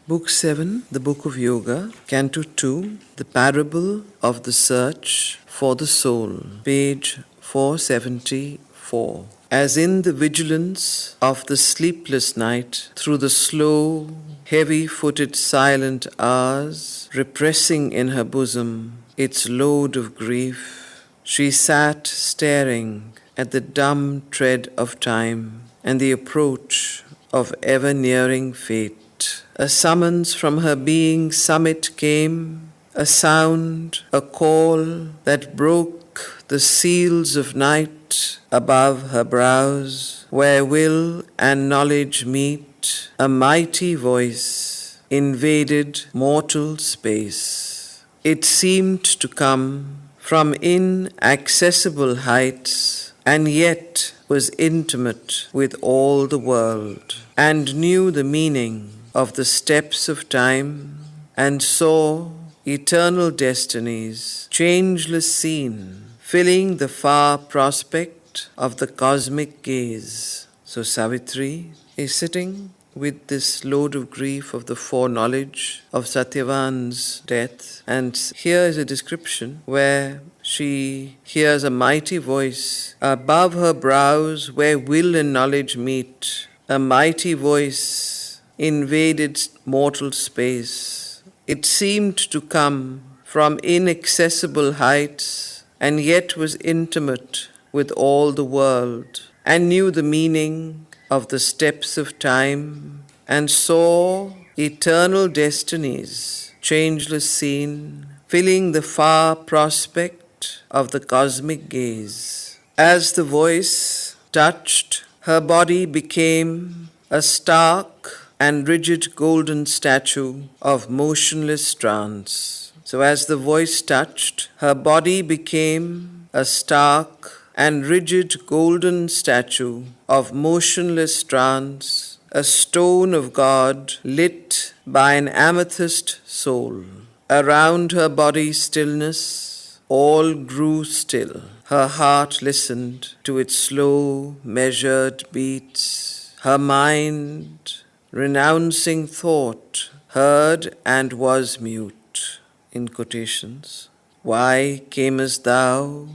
Book 7, the Book of Yoga, Canto 2, the Parable of the Search for the Soul, page 474. As in the vigilance of the sleepless night, through the slow, heavy-footed silent hours, repressing in her bosom its load of grief, she sat staring at the dumb tread of time and the approach of ever-nearing fate. A summons from her being's summit came, a sound, a call that broke the seals of night above her brows, where will and knowledge meet. A mighty voice invaded mortal space. It seemed to come from inaccessible heights, and yet was intimate with all the world, and knew the meaning of the steps of time, and saw eternal destinies, changeless seen, filling the far prospect of the cosmic gaze. So Savitri is sitting with this load of grief of the foreknowledge of Satyavan's death, and here is a description where she hears a mighty voice above her brows where will and knowledge meet. A mighty voice invaded mortal space. It seemed to come from inaccessible heights, and yet was intimate with all the world, and knew the meaning of the steps of time, and saw eternal destinies, changeless seen, filling the far prospect of the cosmic gaze. As the voice touched, her body became a stark and rigid golden statue of motionless trance. So as the voice touched, her body became a stark and rigid golden statue of motionless trance, a stone of God lit by an amethyst soul. Around her body's stillness, all grew still. Her heart listened to its slow, measured beats. Her mind, renouncing thought, heard and was mute. In quotations. Why camest thou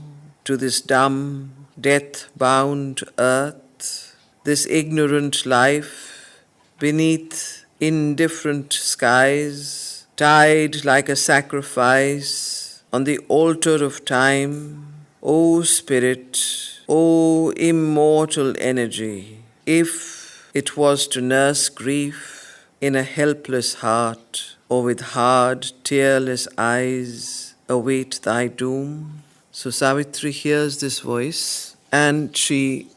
to this dumb, death-bound earth, this ignorant life, beneath indifferent skies, tied like a sacrifice on the altar of time? O Spirit, O immortal energy, if it was to nurse grief in a helpless heart, or with hard, tearless eyes await thy doom. So Savitri hears this voice, and she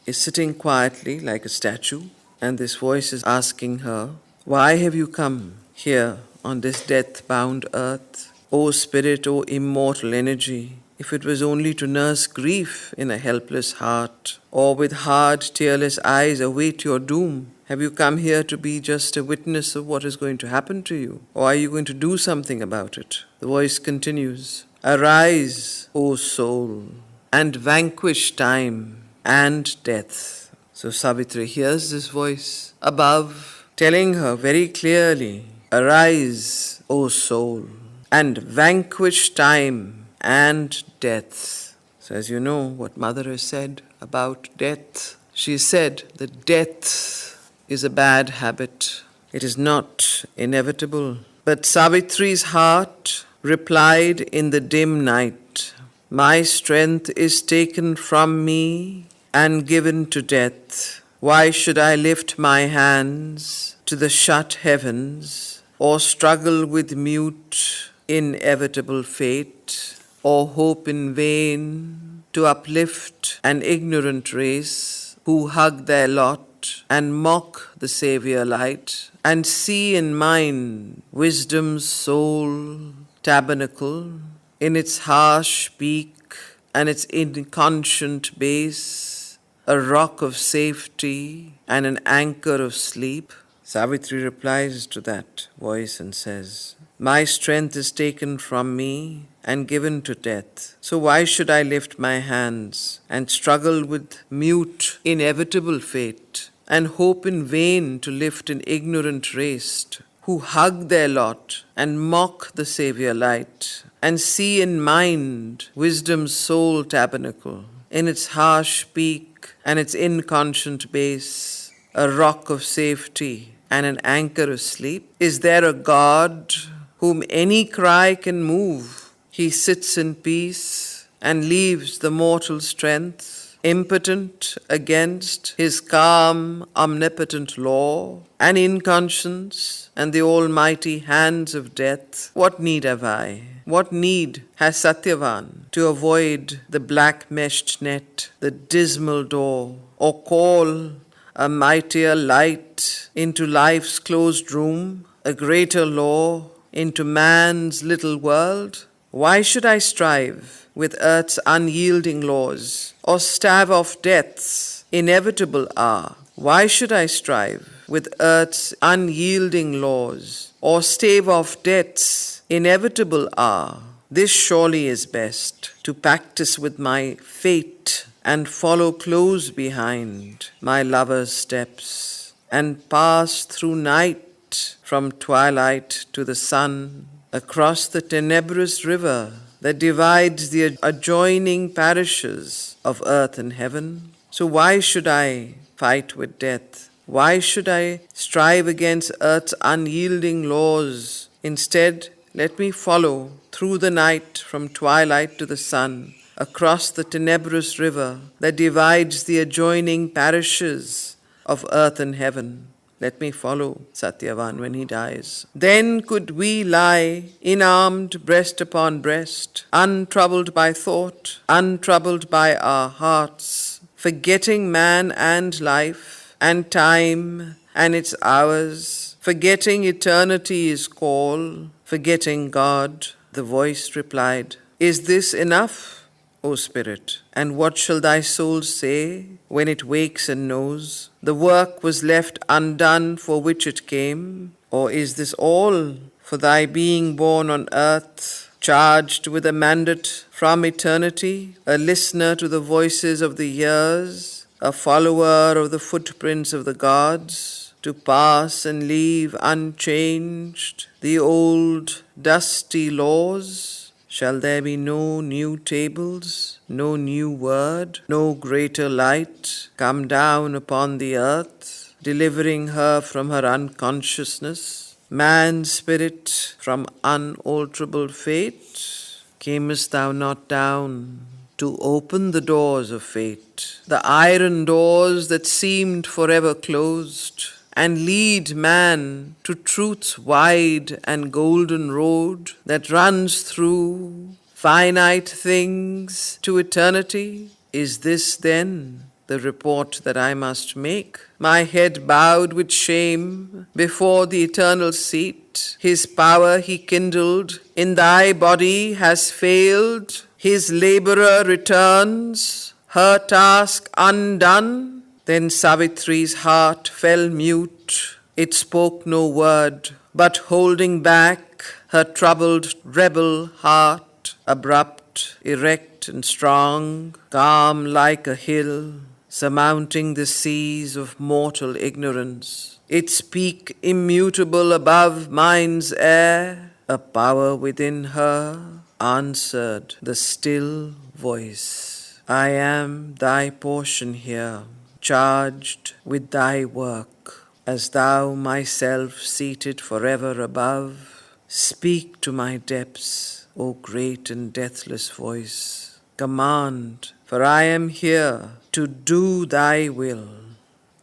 is sitting quietly like a statue, and this voice is asking her, why have you come here on this death-bound earth? O Spirit, O immortal energy, if it was only to nurse grief in a helpless heart, or with hard, tearless eyes await your doom, have you come here to be just a witness of what is going to happen to you? Or are you going to do something about it? The voice continues, arise, O soul, and vanquish time and death. So Savitri hears this voice above, telling her very clearly, arise, O soul, and vanquish time and death. So as you know what Mother has said about death, she said that death is a bad habit. It is not inevitable. But Savitri's heart replied in the dim night, my strength is taken from me and given to death. Why should I lift my hands to the shut heavens, or struggle with mute, inevitable fate, or hope in vain to uplift an ignorant race who hug their lot and mock the Saviour light, and see in mine wisdom's sole tabernacle, in its harsh peak and its inconscient base, a rock of safety and an anchor of sleep? Savitri replies to that voice and says, my strength is taken from me and given to death. So why should I lift my hands and struggle with mute, inevitable fate? and hope in vain to lift an ignorant race, who hug their lot and mock the Saviour light, and see in mind wisdom's sole tabernacle, in its harsh peak and its inconscient base, a rock of safety and an anchor of sleep? Is there a God whom any cry can move? He sits in peace and leaves the mortal strength, impotent against his calm, omnipotent law, and in conscience and the almighty hands of death. What need have I? What need has Satyavan to avoid the black meshed net, the dismal door, or call a mightier light into life's closed room, a greater law into man's little world? Why should I strive with earth's unyielding laws, or stave off death's inevitable hour? Why should I strive with earth's unyielding laws, or stave off death's inevitable hour? This surely is best, to practice with my fate and follow close behind my lover's steps, and pass through night from twilight to the sun, across the tenebrous river that divides the adjoining parishes of earth and heaven. So why should I fight with death? Why should I strive against earth's unyielding laws? Instead, let me follow through the night from twilight to the sun, across the tenebrous river that divides the adjoining parishes of earth and heaven. Let me follow Satyavan when he dies. Then could we lie inarmed breast upon breast, untroubled by thought, untroubled by our hearts, forgetting man and life and time and its hours, forgetting eternity's call, forgetting God. The voice replied, Is this enough, O Spirit? And what shall thy soul say when it wakes and knows the work was left undone for which it came? Or is this all for thy being born on earth, charged with a mandate from eternity, a listener to the voices of the years, a follower of the footprints of the gods, to pass and leave unchanged the old dusty laws? Shall there be no new tables, no new word, no greater light come down upon the earth, delivering her from her unconsciousness, man's spirit from unalterable fate? Camest thou not down to open the doors of fate, the iron doors that seemed forever closed, and lead man to truth's wide and golden road that runs through finite things to eternity? Is this then the report that I must make, my head bowed with shame before the eternal seat? His power he kindled in thy body has failed, his laborer returns, her task undone. Then Savitri's heart fell mute, it spoke no word, but holding back her troubled rebel heart, abrupt, erect and strong, calm like a hill, surmounting the seas of mortal ignorance, its peak immutable above mind's air, a power within her answered the still voice, I am thy portion here, charged with thy work, as thou myself seated forever above. Speak to my depths, O great and deathless voice. Command, for I am here to do thy will.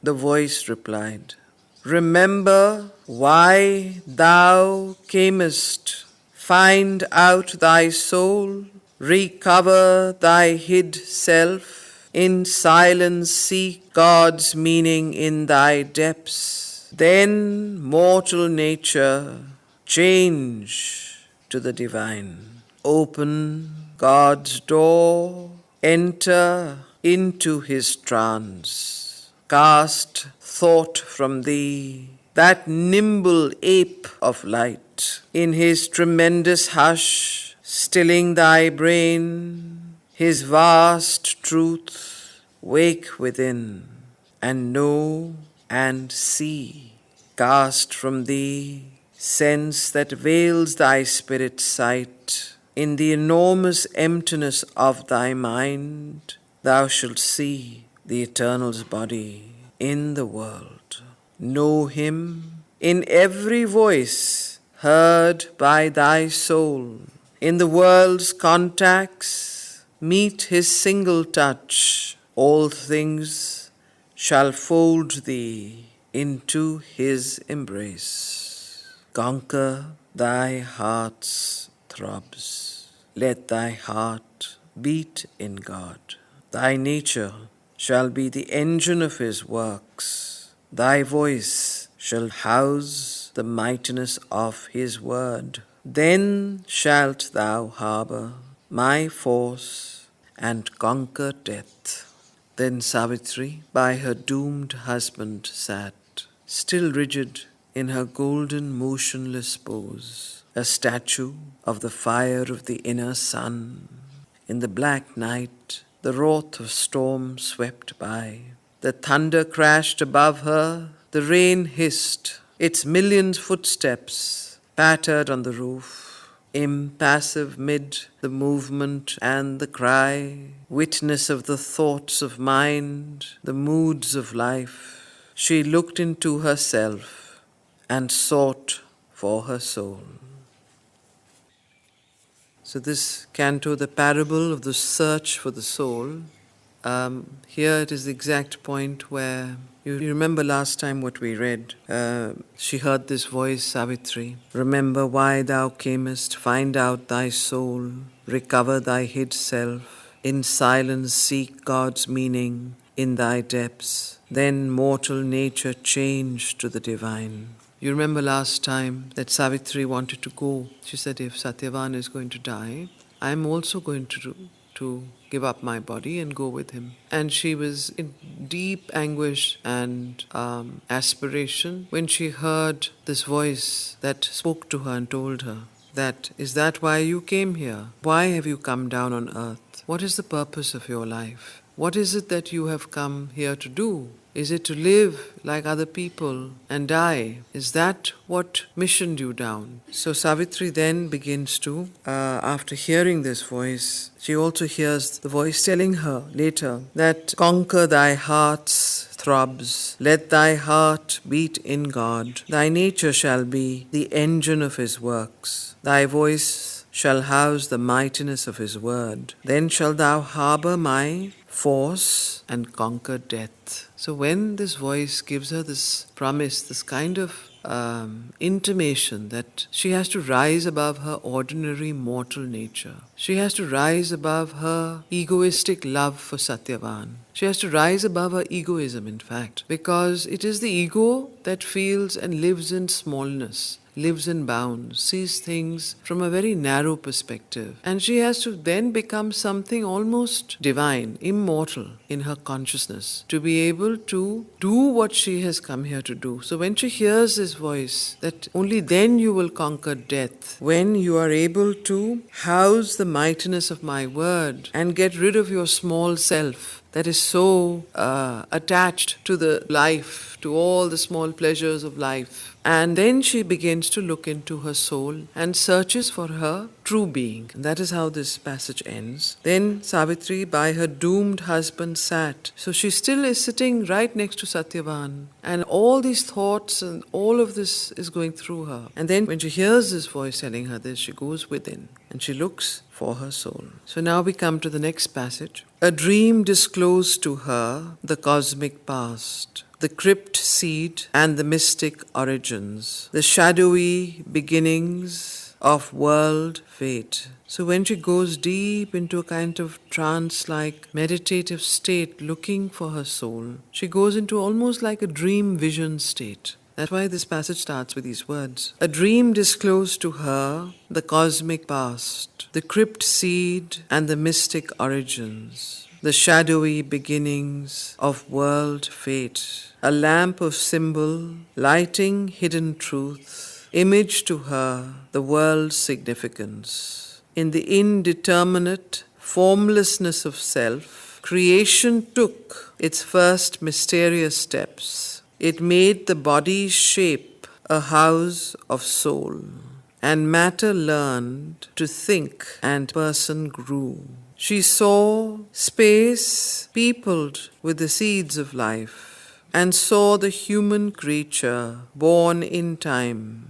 The voice replied, Remember why thou camest. Find out thy soul, recover thy hid self. In silence seek God's meaning in thy depths. Then mortal nature change to the divine. Open God's door, enter into his trance. Cast thought from thee, that nimble ape of light. In his tremendous hush, stilling thy brain, his vast truth wake within, and know and see. Cast from thee sense that veils thy spirit's sight. In the enormous emptiness of thy mind, thou shalt see the Eternal's body in the world. Know him in every voice heard by thy soul. In the world's contacts, meet his single touch. All things shall fold thee into his embrace. Conquer thy heart's throbs. Let thy heart beat in God. Thy nature shall be the engine of his works. Thy voice shall house the mightiness of his word. Then shalt thou harbour my force and conquer death. Then Savitri by her doomed husband sat, still rigid in her golden motionless pose, a statue of the fire of the inner sun. In the black night, the wrath of storm swept by. The thunder crashed above her, the rain hissed, its million footsteps pattered on the roof. Impassive mid the movement and the cry, witness of the thoughts of mind, the moods of life, she looked into herself and sought for her soul. So this canto, the parable of the search for the soul, here it is the exact point where you remember last time what we read. She heard this voice, Savitri. Remember why thou camest, find out thy soul, recover thy hid self. In silence seek God's meaning in thy depths. Then mortal nature change to the divine. You remember last time that Savitri wanted to go. She said, if Satyavan is going to die, I am also going to give up my body and go with him. And she was in deep anguish and aspiration when she heard this voice that spoke to her and told her that, is that why you came here? Why have you come down on earth? What is the purpose of your life? What is it that you have come here to do? Is it to live like other people and die? Is that what missioned you down? So Savitri then begins to, after hearing this voice, she also hears the voice telling her later that conquer thy heart's throbs, let thy heart beat in God. Thy nature shall be the engine of his works. Thy voice shall house the mightiness of his word. Then shalt thou harbour my force and conquer death. So when this voice gives her this promise, this kind of intimation that she has to rise above her ordinary mortal nature. She has to rise above her egoistic love for Satyavan. She has to rise above her egoism, in fact, because it is the ego that feels and lives in smallness, lives in bounds, sees things from a very narrow perspective. And she has to then become something almost divine, immortal in her consciousness, to be able to do what she has come here to do. So when she hears this voice, that only then you will conquer death, when you are able to house the mightiness of my word and get rid of your small self that is so attached to the life, to all the small pleasures of life. And then she begins to look into her soul and searches for her true being. And that is how this passage ends. Then Savitri by her doomed husband sat. So she still is sitting right next to Satyavan. And all these thoughts and all of this is going through her. And then when she hears this voice telling her this, she goes within and she looks for her soul. So now we come to the next passage. A dream disclosed to her the cosmic past, the crypt seed and the mystic origins, the shadowy beginnings of world fate. So when she goes deep into a kind of trance-like meditative state looking for her soul, she goes into almost like a dream vision state. That's why this passage starts with these words. A dream disclosed to her the cosmic past, the crypt seed and the mystic origins, the shadowy beginnings of world fate, a lamp of symbol lighting hidden truth, image to her the world's significance. In the indeterminate formlessness of self, creation took its first mysterious steps. It made the body's shape a house of soul, and matter learned to think, and person grew. She saw space peopled with the seeds of life, and saw the human creature born in time.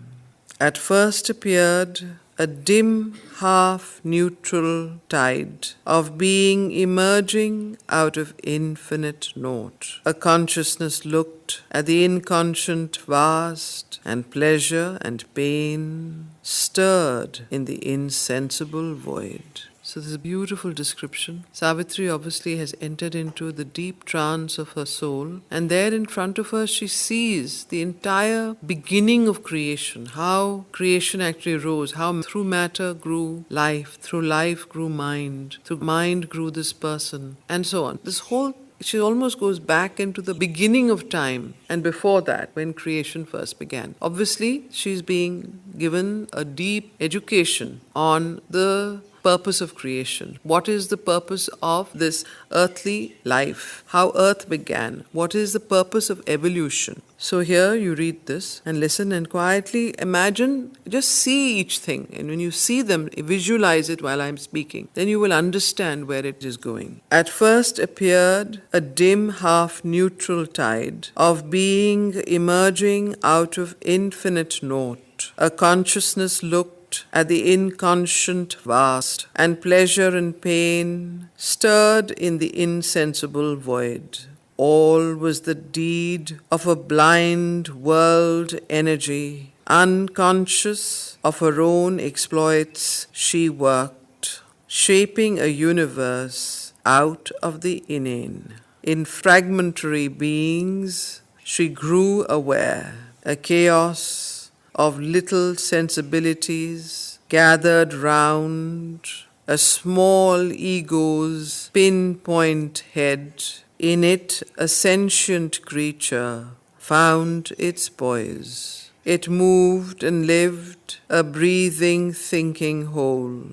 At first appeared a dim, half neutral tide of being emerging out of infinite naught. A consciousness looked at the inconscient vast, and pleasure and pain stirred in the insensible void. So this is a beautiful description. Savitri obviously has entered into the deep trance of her soul, and there in front of her she sees the entire beginning of creation, how creation actually rose, how through matter grew life, through life grew mind, through mind grew this person, and so on. This whole she almost goes back into the beginning of time and before that, when creation first began. Obviously, she's being given a deep education on the purpose of creation. What is the purpose of this earthly life? How earth began? What is the purpose of evolution? So here you read this and listen and quietly imagine, just see each thing. And when you see them, visualize it while I'm speaking. Then you will understand where it is going. At first appeared a dim half neutral tide of being emerging out of infinite naught. A consciousness looked at the inconscient vast, and pleasure and pain stirred in the insensible void. All was the deed of a blind world energy, unconscious of her own exploits. She worked, shaping a universe out of the inane. In fragmentary beings, she grew aware, a chaos of little sensibilities gathered round a small ego's pinpoint head. In it, a sentient creature found its poise. It moved and lived, a breathing, thinking whole,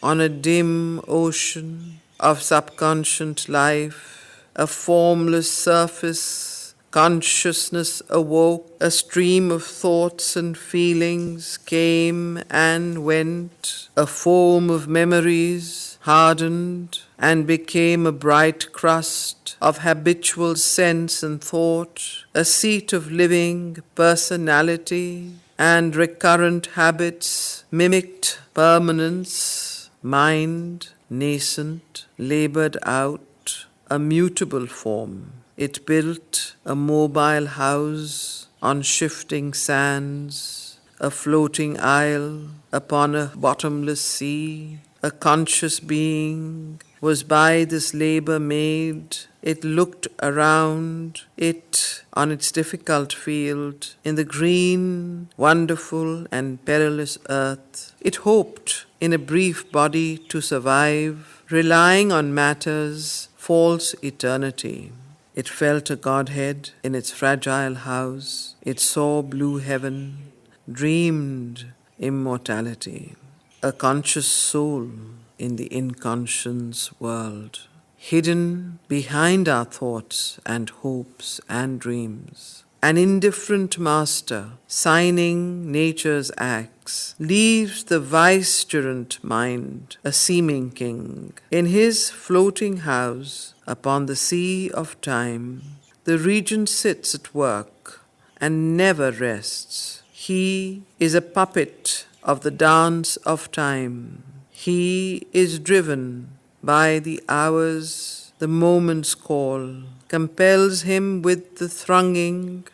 on a dim ocean of subconscious life, a formless surface. Consciousness awoke, a stream of thoughts and feelings came and went, a foam of memories hardened and became a bright crust of habitual sense and thought, a seat of living personality, and recurrent habits mimicked permanence, mind, nascent, labored out, a mutable form. It built a mobile house on shifting sands, a floating isle upon a bottomless sea. A conscious being was by this labor made. It looked around it on its difficult field, in the green, wonderful, and perilous earth. It hoped in a brief body to survive, relying on matter's false eternity. It felt a Godhead in its fragile house. It saw blue heaven, dreamed immortality. A conscious soul in the inconscious world, hidden behind our thoughts and hopes and dreams. An indifferent master, signing nature's acts, leaves the vicegerent mind, a seeming king. In his floating house, upon the sea of time, the regent sits at work and never rests. He is a puppet of the dance of time. He is driven by the hours, the moment's call, compels him with the thronging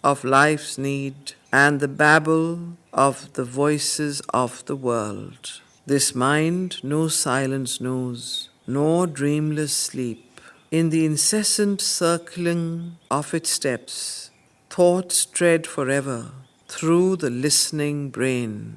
of life's need and the babble of the voices of the world. This mind no silence knows, nor dreamless sleep. In the incessant circling of its steps, thoughts tread forever through the listening brain.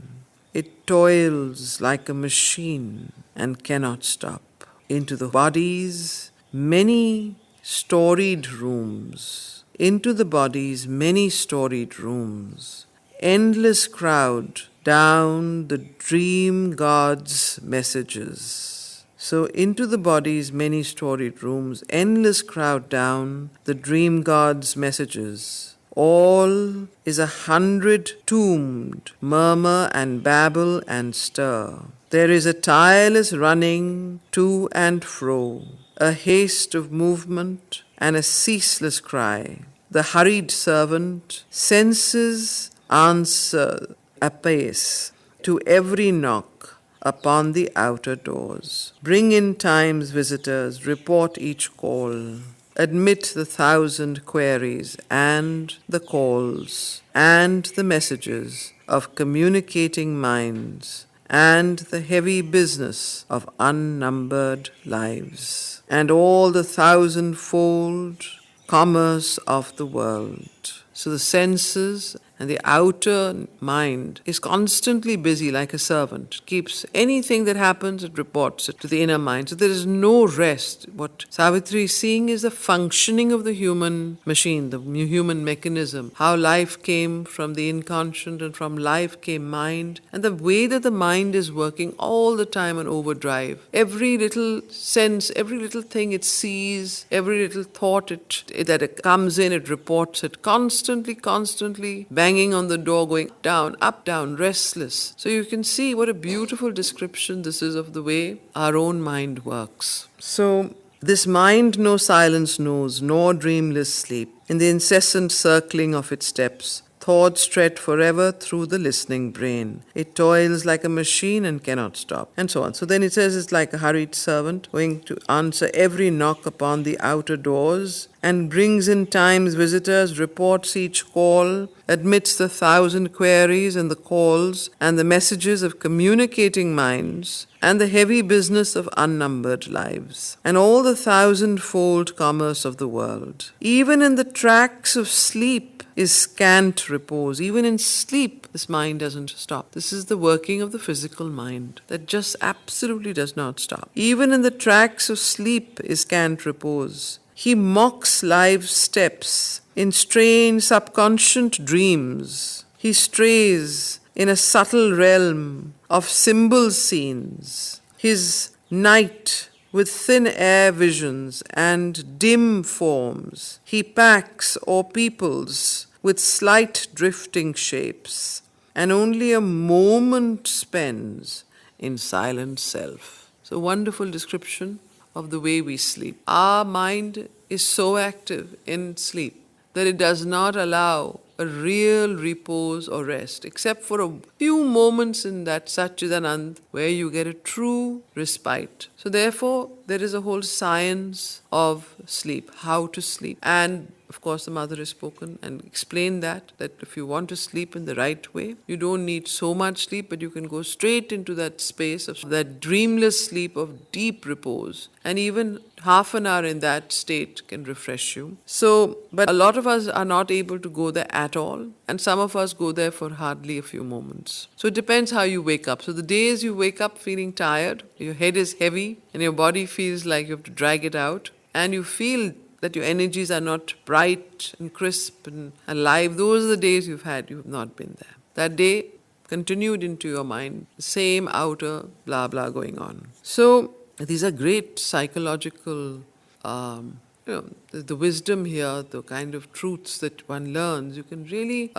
It toils like a machine and cannot stop. Into the body's many storied rooms, into the body's many storied rooms, endless crowd down the dream god's messages. So into the body's many storied rooms, endless crowd down the dream god's messages. All is 100 tombed, murmur and babble and stir. There is a tireless running to and fro, a haste of movement and a ceaseless cry. The hurried servant senses answer apace to every knock upon the outer doors. Bring in time's visitors, report each call. Admit the 1,000 queries and the calls and the messages of communicating minds and the heavy business of unnumbered lives and all the 1,000-fold commerce of the world. So the senses and the outer mind is constantly busy like a servant. Keeps anything that happens, it reports it to the inner mind. So there is no rest. What Savitri is seeing is the functioning of the human machine, the human mechanism, how life came from the inconscient and from life came mind, and the way that the mind is working all the time on overdrive. Every little sense, every little thing it sees, every little thought that it comes in, it reports it constantly banging on the door, going down, up, down, restless. So you can see what a beautiful description this is of the way our own mind works. So this mind no silence knows, nor dreamless sleep. In the incessant circling of its steps, thoughts tread forever through the listening brain. It toils like a machine and cannot stop, and so on. So then it says it's like a hurried servant going to answer every knock upon the outer doors and brings in time's visitors, reports each call, admits the 1,000 queries and the calls and the messages of communicating minds and the heavy business of unnumbered lives and all the 1,000-fold commerce of the world. Even in the tracks of sleep is scant repose. Even in sleep, this mind doesn't stop. This is the working of the physical mind that just absolutely does not stop. Even in the tracks of sleep is scant repose. He mocks life's steps in strange subconscious dreams. He strays in a subtle realm of symbol scenes. His night with thin air visions and dim forms. He packs or peoples with slight drifting shapes, and only a moment spends in silent self. So wonderful description of the way we sleep. Our mind is so active in sleep that it does not allow a real repose or rest, except for a few moments in that Satchidanand where you get a true respite. So therefore, there is a whole science of sleep, how to sleep. And of course, the mother has spoken and explained that if you want to sleep in the right way, you don't need so much sleep, but you can go straight into that space of that dreamless sleep of deep repose. And even half an hour in that state can refresh you. So, but a lot of us are not able to go there at all. And some of us go there for hardly a few moments. So it depends how you wake up. So the days you wake up feeling tired, your head is heavy, and your body feels like you have to drag it out, and you feel that your energies are not bright and crisp and alive, those are the days you have not been there. That day continued into your mind, the same outer blah blah going on. So these are great psychological, the wisdom here, the kind of truths that one learns. You can really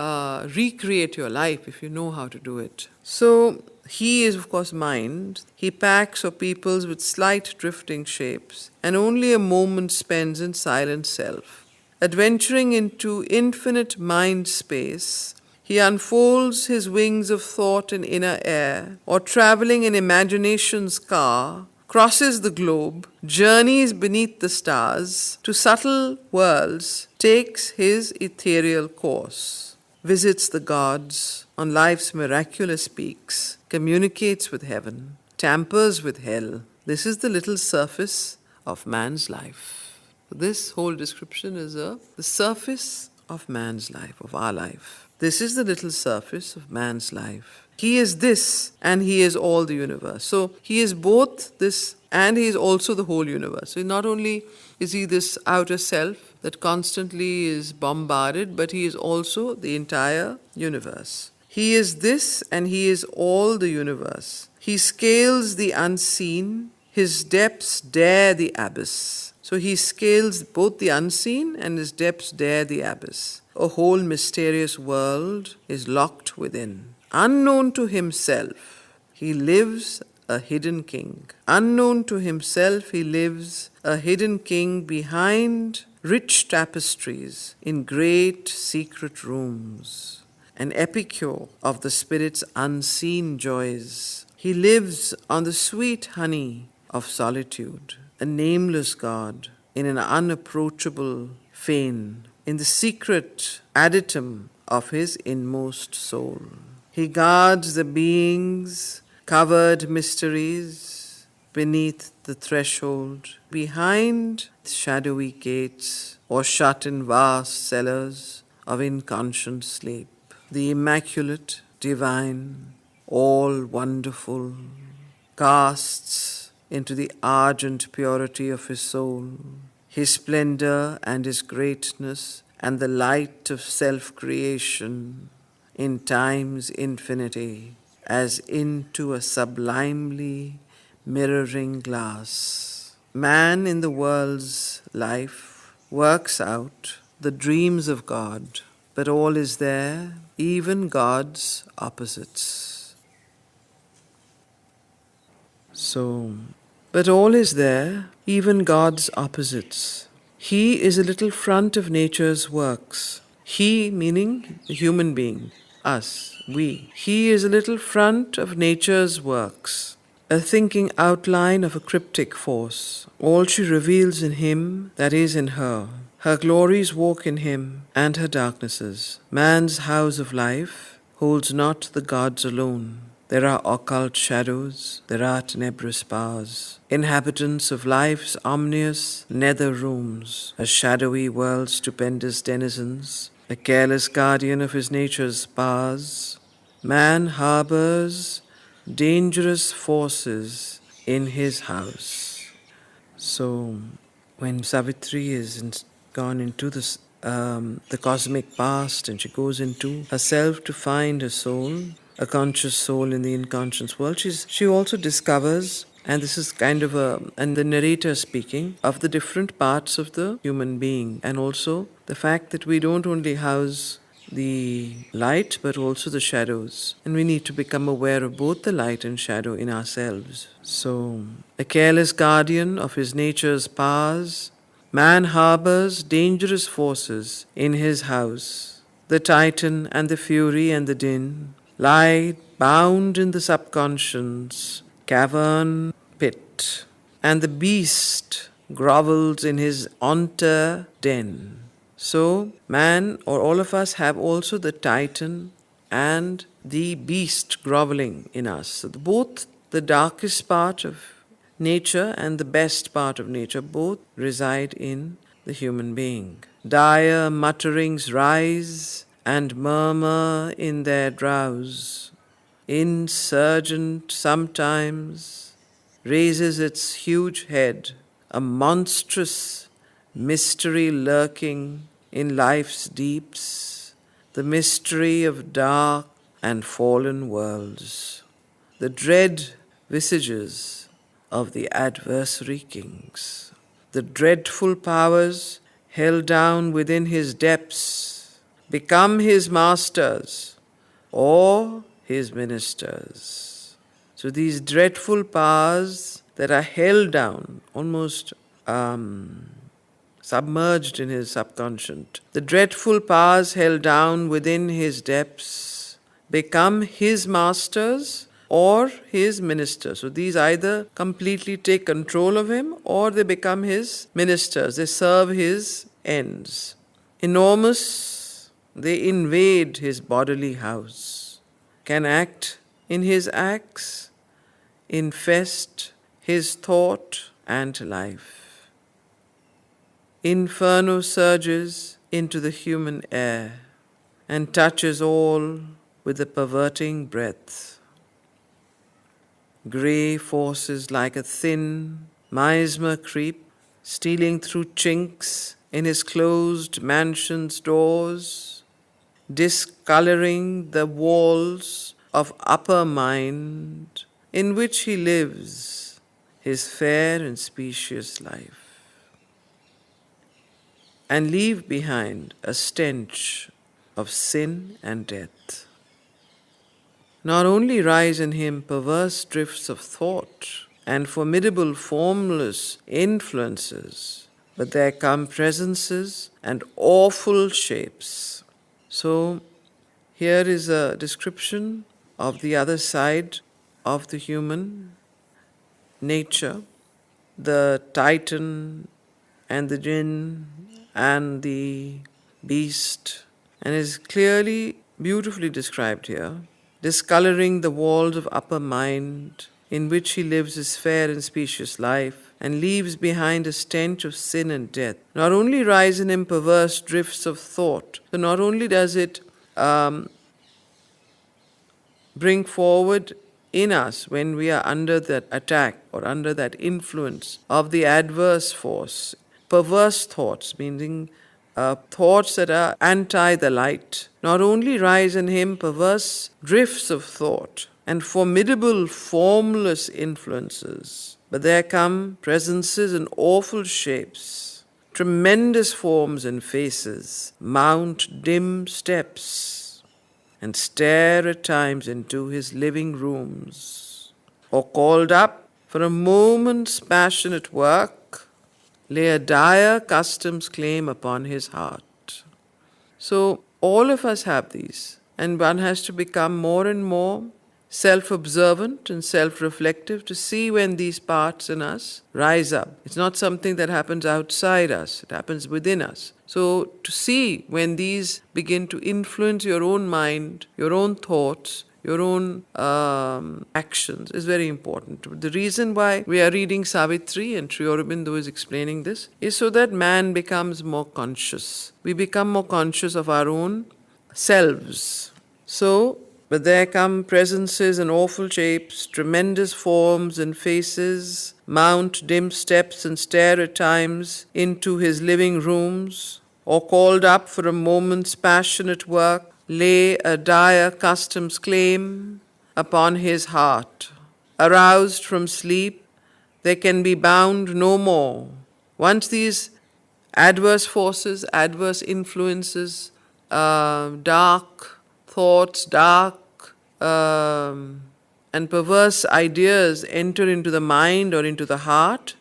recreate your life if you know how to do it. So he is, of course, mind. He packs or peoples with slight drifting shapes, and only a moment spends in silent self. Adventuring into infinite mind space, he unfolds his wings of thought in inner air, or traveling in imagination's car, crosses the globe, journeys beneath the stars, to subtle worlds, takes his ethereal course, visits the gods on life's miraculous peaks, communicates with heaven, tampers with hell. This is the little surface of man's life. This whole description is the surface of man's life, of our life. This is the little surface of man's life. He is this and he is all the universe. So he is both this and he is also the whole universe. So not only is he this outer self that constantly is bombarded, but he is also the entire universe. He is this and he is all the universe. He scales the unseen. His depths dare the abyss. So he scales both the unseen and his depths dare the abyss. A whole mysterious world is locked within. Unknown to himself, he lives a hidden king. Unknown to himself, he lives a hidden king behind rich tapestries in great secret rooms, an epicure of the spirit's unseen joys. He lives on the sweet honey of solitude, a nameless God in an unapproachable fane, in the secret adytum of his inmost soul. He guards the being's covered mysteries beneath the threshold, behind shadowy gates, or shut in vast cellars of inconscient sleep. The immaculate, divine, all wonderful, casts into the argent purity of his soul his splendor and his greatness and the light of self-creation in time's infinity as into a sublimely mirroring glass. Man in the world's life works out the dreams of God, but all is there, even God's opposites. But all is there, even God's opposites. He is a little front of nature's works. He, meaning the human being, us, we. He is a little front of nature's works, a thinking outline of a cryptic force. All she reveals in him that is in her. Her glories walk in him, and her darknesses. Man's house of life holds not the gods alone. There are occult shadows, there are tenebrous powers, inhabitants of life's omnious nether rooms, a shadowy world's stupendous denizens, a careless guardian of his nature's powers. Man harbors dangerous forces in his house. So, when Savitri is gone into the cosmic past and she goes into herself to find her soul, a conscious soul in the unconscious world, she also discovers, and this is kind of and the narrator speaking, of the different parts of the human being, and also the fact that we don't only house the light but also the shadows, and we need to become aware of both the light and shadow in ourselves. So, a careless guardian of his nature's powers, man harbors dangerous forces in his house. The titan and the fury and the din lie bound in the subconscious cavern pit, and the beast grovels in his onter den. So, man or all of us have also the titan and the beast groveling in us. So both the darkest part of nature and the best part of nature both reside in the human being. Dire mutterings rise and murmur in their drowse. Insurgent sometimes raises its huge head, a monstrous mystery lurking in life's deeps, the mystery of dark and fallen worlds, the dread visages of the adversary kings, the dreadful powers held down within his depths, become his masters or his ministers. So these dreadful powers that are held down, almost submerged in his subconscious, the dreadful powers held down within his depths become his masters or his ministers. So these either completely take control of him or they become his ministers. They serve his ends. Enormous, they invade his bodily house, can act in his acts, infest his thought and life. Inferno surges into the human air and touches all with a perverting breath. Grey forces like a thin miasma creep, stealing through chinks in his closed mansion's doors, discoloring the walls of upper mind in which he lives his fair and specious life. and leave behind a stench of sin and death. Not only rise in him perverse drifts of thought and formidable formless influences, but there come presences and awful shapes. So, here is a description of the other side of the human nature, the titan and the jinn and the beast, and is clearly, beautifully described here. Discoloring the walls of upper mind, in which he lives his fair and specious life, and leaves behind a stench of sin and death. Not only rise in him perverse drifts of thought, so not only does it bring forward in us when we are under that attack or under that influence of the adverse force, perverse thoughts, meaning thoughts that are anti the light. Not only rise in him perverse drifts of thought and formidable formless influences, but there come presences and awful shapes, tremendous forms and faces, mount dim steps, and stare at times into his living rooms, or called up for a moment's passionate work, lay a dire custom's claim upon his heart. So all of us have these, and one has to become more and more self-observant and self-reflective to see when these parts in us rise up. It's not something that happens outside us, it happens within us. So to see when these begin to influence your own mind, your own thoughts, your own actions is very important. The reason why we are reading Savitri and Sri Aurobindo is explaining this is so that man becomes more conscious. We become more conscious of our own selves. But there come presences and awful shapes, tremendous forms and faces, mount dim steps and stare at times into his living rooms, or called up for a moment's passionate work, lay a dire custom's claim upon his heart. Aroused from sleep, they can be bound no more. Once these adverse forces, adverse influences, dark thoughts, dark and perverse ideas enter into the mind or into the heart,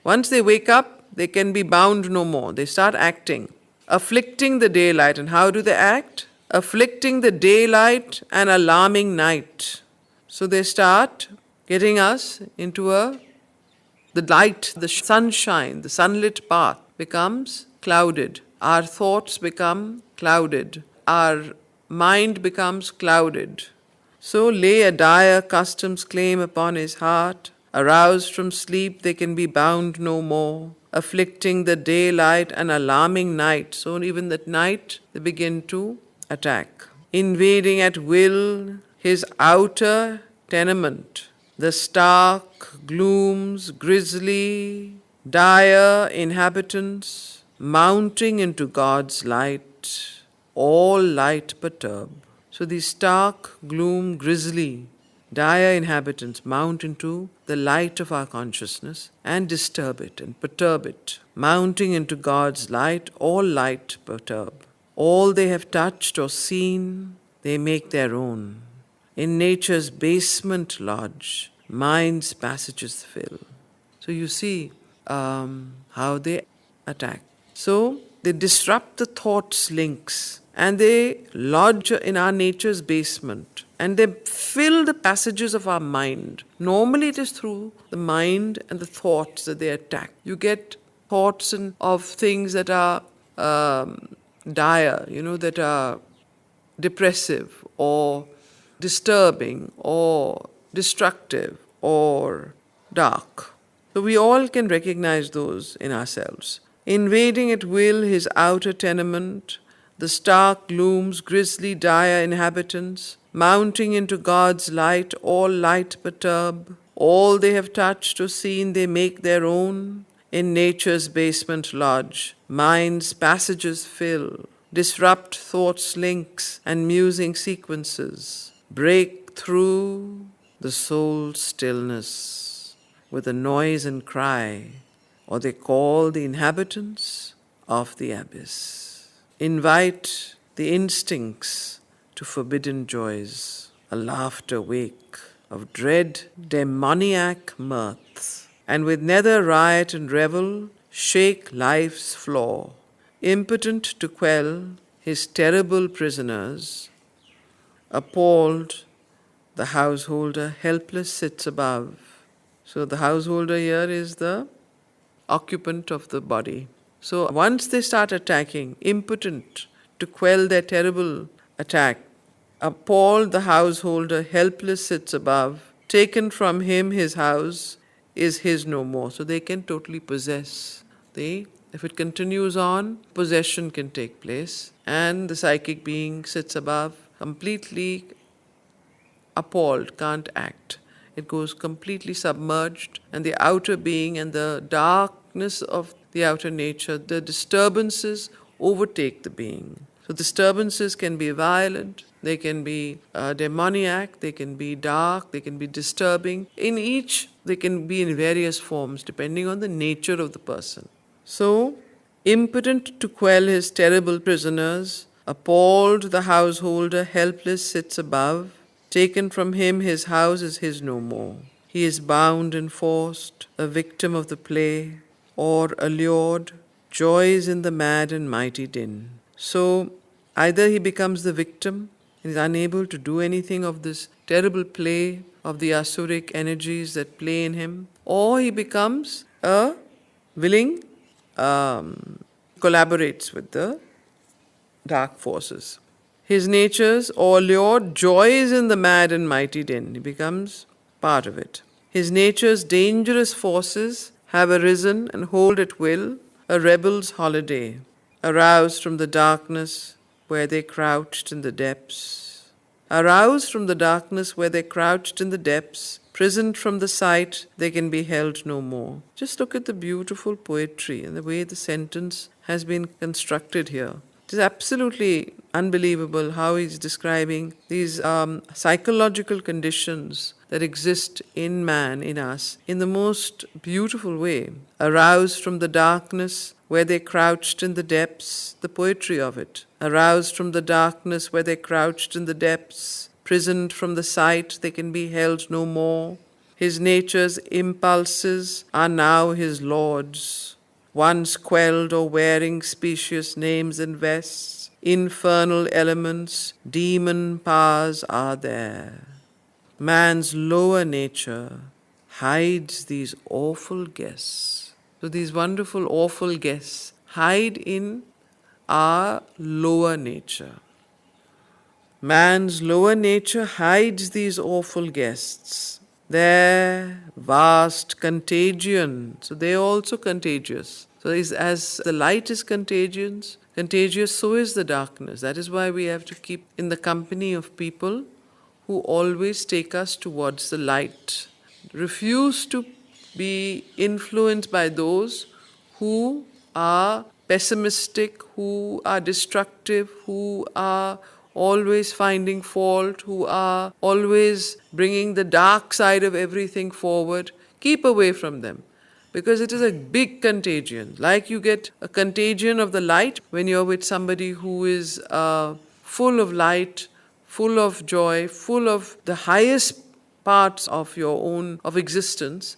once they wake up, they can be bound no more. They start acting, afflicting the daylight. And how do they act? Afflicting the daylight and alarming night. So they start getting us into the light, the sunshine, the sunlit path becomes clouded. Our thoughts become clouded. Our mind becomes clouded. So lay a dire custom's claim upon his heart. Aroused from sleep, they can be bound no more. Afflicting the daylight and alarming night. So even at night, they begin to attack. Invading at will his outer tenement. The stark glooms, grisly, dire inhabitants, mounting into God's light, all light perturb. So these stark, gloom, grisly, dire inhabitants mount into the light of our consciousness and disturb it and perturb it. Mounting into God's light, all light perturb. All they have touched or seen, they make their own. In nature's basement lodge, mind's passages fill. So you see how they attack. So they disrupt the thoughts links and they lodge in our nature's basement and they fill the passages of our mind. Normally it is through the mind and the thoughts that they attack. You get thoughts of things that are dire, that are depressive or disturbing or destructive or dark. So we all can recognize those in ourselves. Invading at will his outer tenement, the stark glooms, grisly, dire inhabitants, mounting into God's light, all light perturb. All they have touched or seen they make their own. In nature's basement lodge, mind's passages fill, disrupt thoughts' links and musing sequences, break through the soul's stillness with a noise and cry, or they call the inhabitants of the abyss. Invite the instincts to forbidden joys, a laughter wake of dread demoniac mirth, and with nether riot and revel shake life's floor, impotent to quell his terrible prisoners. Appalled, the householder helpless sits above. So the householder here is the occupant of the body. So once they start attacking, impotent to quell their terrible attack, appalled, the householder helpless sits above. Taken from him his house is his no more. So they can totally possess. If it continues on, possession can take place, and the psychic being sits above, completely appalled, can't act. It goes completely submerged, and the outer being and the darkness of the outer nature, the disturbances overtake the being. So disturbances can be violent, they can be demoniac, they can be dark, they can be disturbing. In each, they can be in various forms depending on the nature of the person. So, impotent to quell his terrible prisoners, appalled, the householder helpless sits above. Taken from him his house is his no more. He is bound and forced, a victim of the play, or allured, joys in the mad and mighty din. So either he becomes the victim and is unable to do anything of this terrible play of the asuric energies that play in him, or he becomes a willing, collaborates with the dark forces. His nature's allured joys in the mad and mighty din. He becomes part of it. His nature's dangerous forces have arisen and hold at will a rebel's holiday, aroused from the darkness where they crouched in the depths. Aroused from the darkness where they crouched in the depths, prisoned from the sight, they can be held no more. Just look at the beautiful poetry and the way the sentence has been constructed here. It is absolutely unbelievable how he's describing these psychological conditions that exist in man, in us, in the most beautiful way. Aroused from the darkness where they crouched in the depths, the poetry of it. Aroused from the darkness where they crouched in the depths, prisoned from the sight, they can be held no more. His nature's impulses are now his lords. Once quelled or wearing specious names and vests, infernal elements, demon powers are there. Man's lower nature hides these awful guests. So these wonderful, awful guests hide in our lower nature. Man's lower nature hides these awful guests. Their vast contagion. So they are also contagious. So as the light is contagious, so is the darkness. That is why we have to keep in the company of people who always take us towards the light. Refuse to be influenced by those who are pessimistic, who are destructive, who are always finding fault, who are always bringing the dark side of everything forward. Keep away from them, because it is a big contagion. Like you get a contagion of the light when you're with somebody who is full of light, full of joy, full of the highest parts of your own of existence.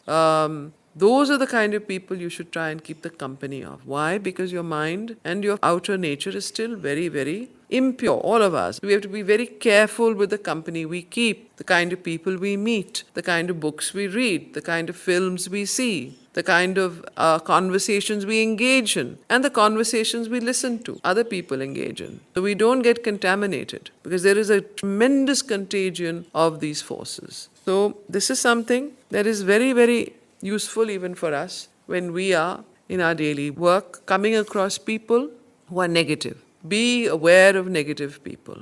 Those are the kind of people you should try and keep the company of. Why? Because your mind and your outer nature is still very, very impure, all of us. We have to be very careful with the company we keep, the kind of people we meet, the kind of books we read, the kind of films we see, the kind of conversations we engage in, and the conversations we listen to, other people engage in. So we don't get contaminated, because there is a tremendous contagion of these forces. So this is something that is very, very useful even for us when we are in our daily work coming across people who are negative. Be aware of negative people.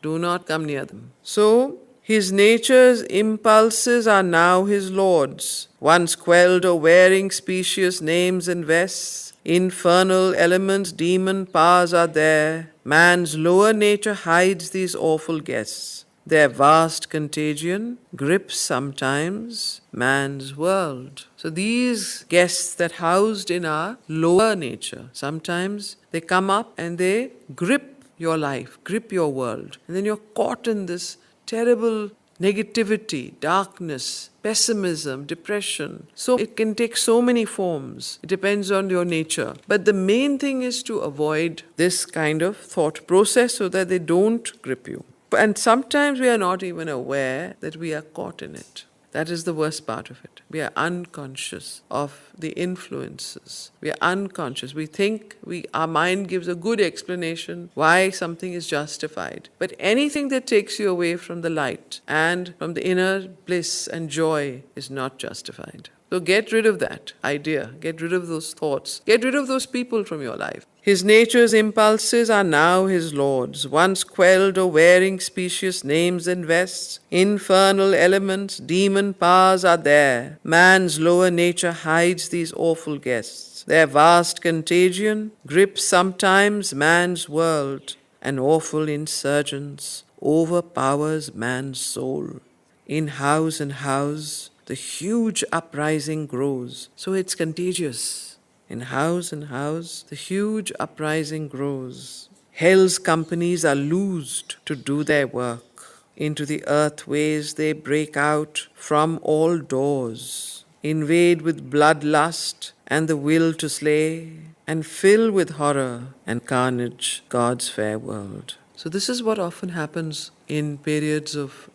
Do not come near them. So, his nature's impulses are now his lords. Once quelled or wearing specious names and vests, infernal elements, demon powers are there. Man's lower nature hides these awful guests. Their vast contagion grips sometimes man's world. So these guests that housed in our lower nature, sometimes they come up and they grip your life, grip your world. And then you're caught in this terrible negativity, darkness, pessimism, depression. So it can take so many forms. It depends on your nature. But the main thing is to avoid this kind of thought process so that they don't grip you. And sometimes we are not even aware that we are caught in it. That is the worst part of it. We are unconscious of the influences. We are unconscious. We think our mind gives a good explanation why something is justified. But anything that takes you away from the light and from the inner bliss and joy is not justified. So get rid of that idea. Get rid of those thoughts. Get rid of those people from your life. His nature's impulses are now his lords, once quelled or wearing specious names and vests. Infernal elements, demon powers are there. Man's lower nature hides these awful guests. Their vast contagion grips sometimes man's world. An awful insurgence overpowers man's soul. In house and house, the huge uprising grows. So it's contagious. In house and house, the huge uprising grows. Hell's companies are loosed to do their work. Into the earthways they break out from all doors, invade with bloodlust and the will to slay, and fill with horror and carnage God's fair world. So this is what often happens in periods of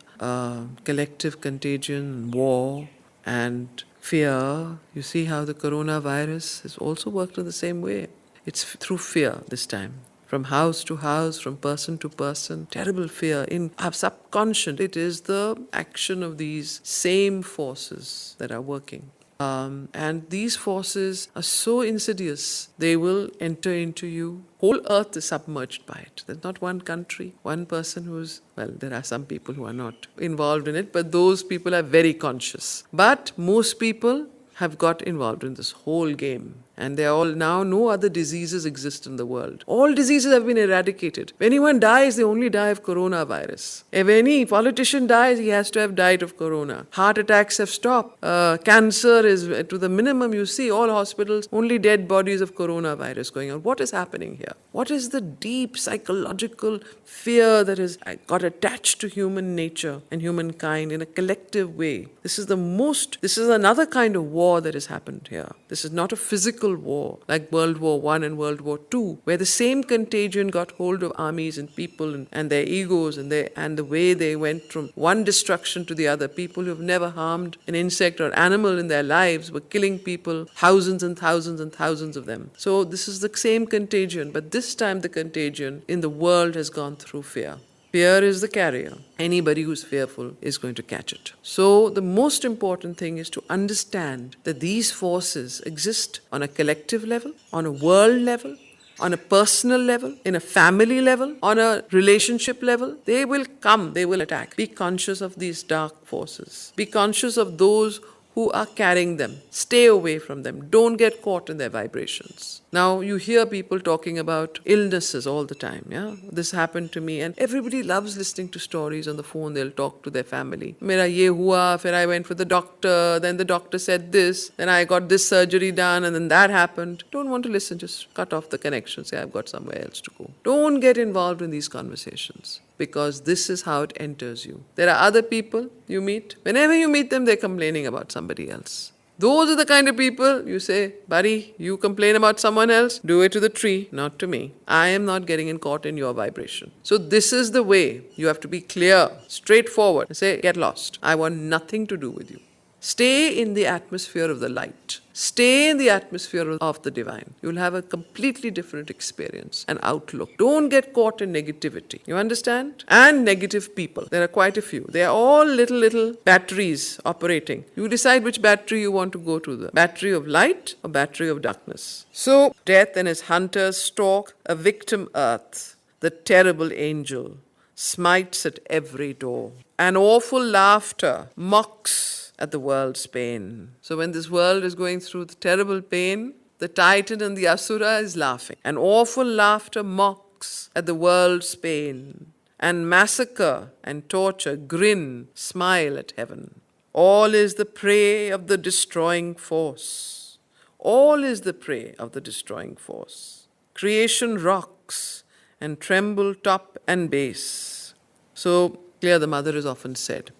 collective contagion, war, and fear. You see how the coronavirus has also worked in the same way. It's through fear this time. From house to house, from person to person. Terrible fear. In our subconscious, it is the action of these same forces that are working. And these forces are so insidious, they will enter into you. Whole earth is submerged by it. There's not one country, one person who's, well, there are some people who are not involved in it, but those people are very conscious. But most people have got involved in this whole game. And they are all now, no other diseases exist in the world. All diseases have been eradicated. If anyone dies, they only die of coronavirus. If any politician dies, he has to have died of corona. Heart attacks have stopped. Cancer is to the minimum. You see all hospitals, only dead bodies of coronavirus going on. What is happening here? What is the deep psychological fear that has got attached to human nature and humankind in a collective way? This is another kind of war that has happened here. This is not a physical war like World War I and World War II, where the same contagion got hold of armies and people and their egos and the way they went from one destruction to the other. People who have never harmed an insect or animal in their lives were killing people, thousands and thousands and thousands of them. So this is the same contagion, but this time the contagion in the world has gone through fear. Fear is the carrier. Anybody who's fearful is going to catch it. So the most important thing is to understand that these forces exist on a collective level, on a world level, on a personal level, in a family level, on a relationship level. They will come, they will attack. Be conscious of these dark forces. Be conscious of those who are carrying them. Stay away from them. Don't get caught in their vibrations. Now, you hear people talking about illnesses all the time, yeah? This happened to me, and everybody loves listening to stories on the phone. They'll talk to their family. Mera ye hua, fir I went for the doctor, then the doctor said this, then I got this surgery done, and then that happened. Don't want to listen, just cut off the connection, say I've got somewhere else to go. Don't get involved in these conversations, because this is how it enters you. There are other people you meet. Whenever you meet them, they're complaining about somebody else. Those are the kind of people you say, buddy, you complain about someone else, do it to the tree, not to me. I am not getting caught in your vibration. So this is the way. You have to be clear, straightforward. Say, get lost. I want nothing to do with you. Stay in the atmosphere of the light. Stay in the atmosphere of the divine. You'll have a completely different experience and outlook. Don't get caught in negativity. You understand? And negative people. There are quite a few. They are all little batteries operating. You decide which battery you want to go to, the battery of light or battery of darkness. So, death and his hunters stalk a victim earth. The terrible angel smites at every door. An awful laughter mocks at the world's pain. So when this world is going through the terrible pain, the Titan and the Asura is laughing. An awful laughter mocks at the world's pain. and massacre and torture grin, smile at heaven. All is the prey of the destroying force. All is the prey of the destroying force. Creation rocks and tremble top and base. So, clear, the mother is often said,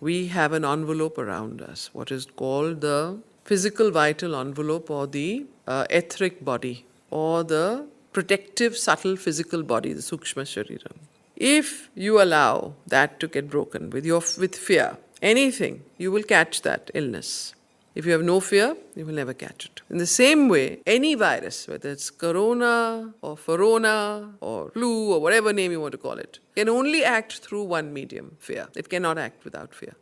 we have an envelope around us, what is called the physical vital envelope, or the etheric body, or the protective subtle physical body, the sukshma shariram. If you allow that to get broken with fear, anything, you will catch that illness. If you have no fear, you will never catch it. In the same way, any virus, whether it's corona or phorona or flu or whatever name you want to call it, can only act through one medium, fear. It cannot act without fear.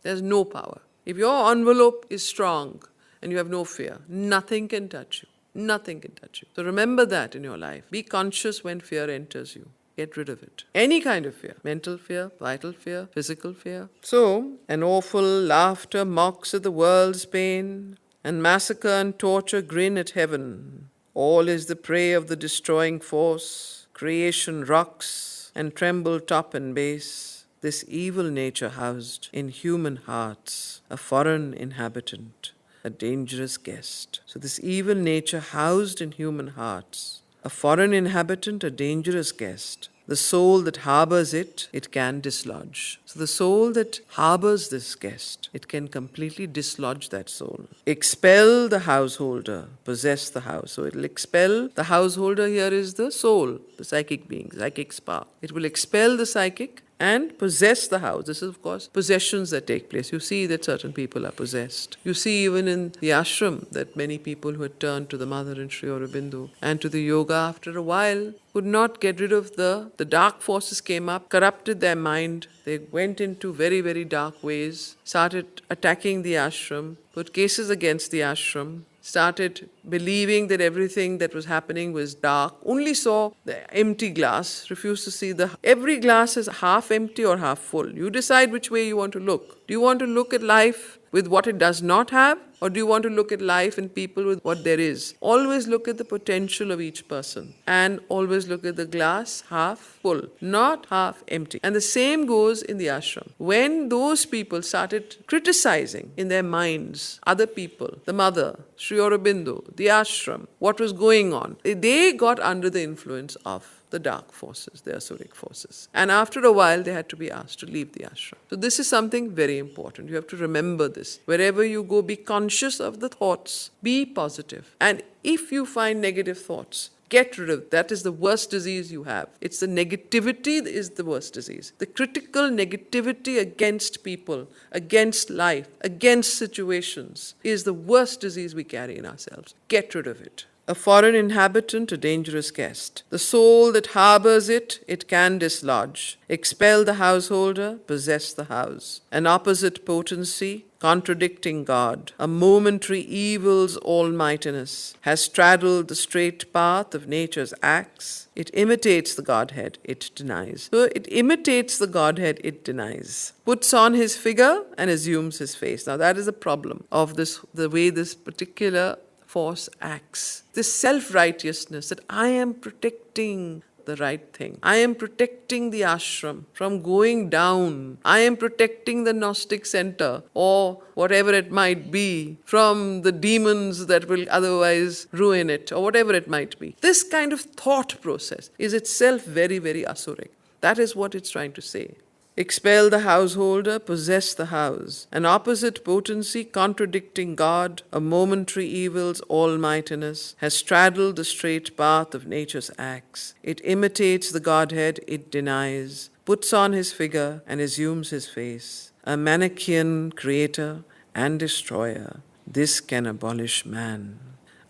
There's no power. If your envelope is strong and you have no fear, nothing can touch you. Nothing can touch you. So remember that in your life. Be conscious when fear enters you. Get rid of it. Any kind of fear. Mental fear, vital fear, physical fear. So, an awful laughter mocks at the world's pain, and massacre and torture grin at heaven. All is the prey of the destroying force. Creation rocks and tremble top and base. This evil nature housed in human hearts, a foreign inhabitant, a dangerous guest. So this evil nature housed in human hearts, a foreign inhabitant, a dangerous guest. The soul that harbors it, it can dislodge. So the soul that harbors this guest, it can completely dislodge that soul. Expel the householder, possess the house. So it will expel, the householder here is the soul, the psychic being, psychic spark. It will expel the psychic and possess the house. This is, of course, possessions that take place. You see that certain people are possessed. You see even in the ashram that many people who had turned to the mother in Sri Aurobindo and to the yoga after a while could not get rid of the dark forces came up, corrupted their mind. They went into very, very dark ways, started attacking the ashram, put cases against the ashram, started believing that everything that was happening was dark, only saw the empty glass, refused to see every glass is half empty or half full. You decide which way you want to look. Do you want to look at life with what it does not have, or do you want to look at life and people with what there is? Always look at the potential of each person and always look at the glass half full, not half empty. And the same goes in the ashram. When those people started criticizing in their minds other people, the mother, Sri Aurobindo, the ashram, what was going on, they got under the influence of the dark forces, the asuric forces. And after a while, they had to be asked to leave the ashram. So this is something very important. You have to remember this. Wherever you go, be conscious of the thoughts. Be positive. And if you find negative thoughts, get rid of it. That is the worst disease you have. It's the negativity is the worst disease. The critical negativity against people, against life, against situations is the worst disease we carry in ourselves. Get rid of it. A foreign inhabitant, a dangerous guest. The soul that harbors it, it can dislodge. Expel the householder, possess the house. An opposite potency, contradicting God. A momentary evil's almightiness has straddled the straight path of nature's acts. It imitates the Godhead, it denies. So it imitates the Godhead, it denies. Puts on his figure and assumes his face. Now that is the problem of this, the way this particular force acts. This self-righteousness that I am protecting the right thing. I am protecting the ashram from going down. I am protecting the Gnostic center or whatever it might be from the demons that will otherwise ruin it or whatever it might be. This kind of thought process is itself very, very asuric. That is what it's trying to say. Expel the householder, possess the house. An opposite potency contradicting God, a momentary evil's almightiness, has straddled the straight path of nature's acts. It imitates the Godhead, it denies, puts on his figure and assumes his face. A Manichaean creator and destroyer, this can abolish man,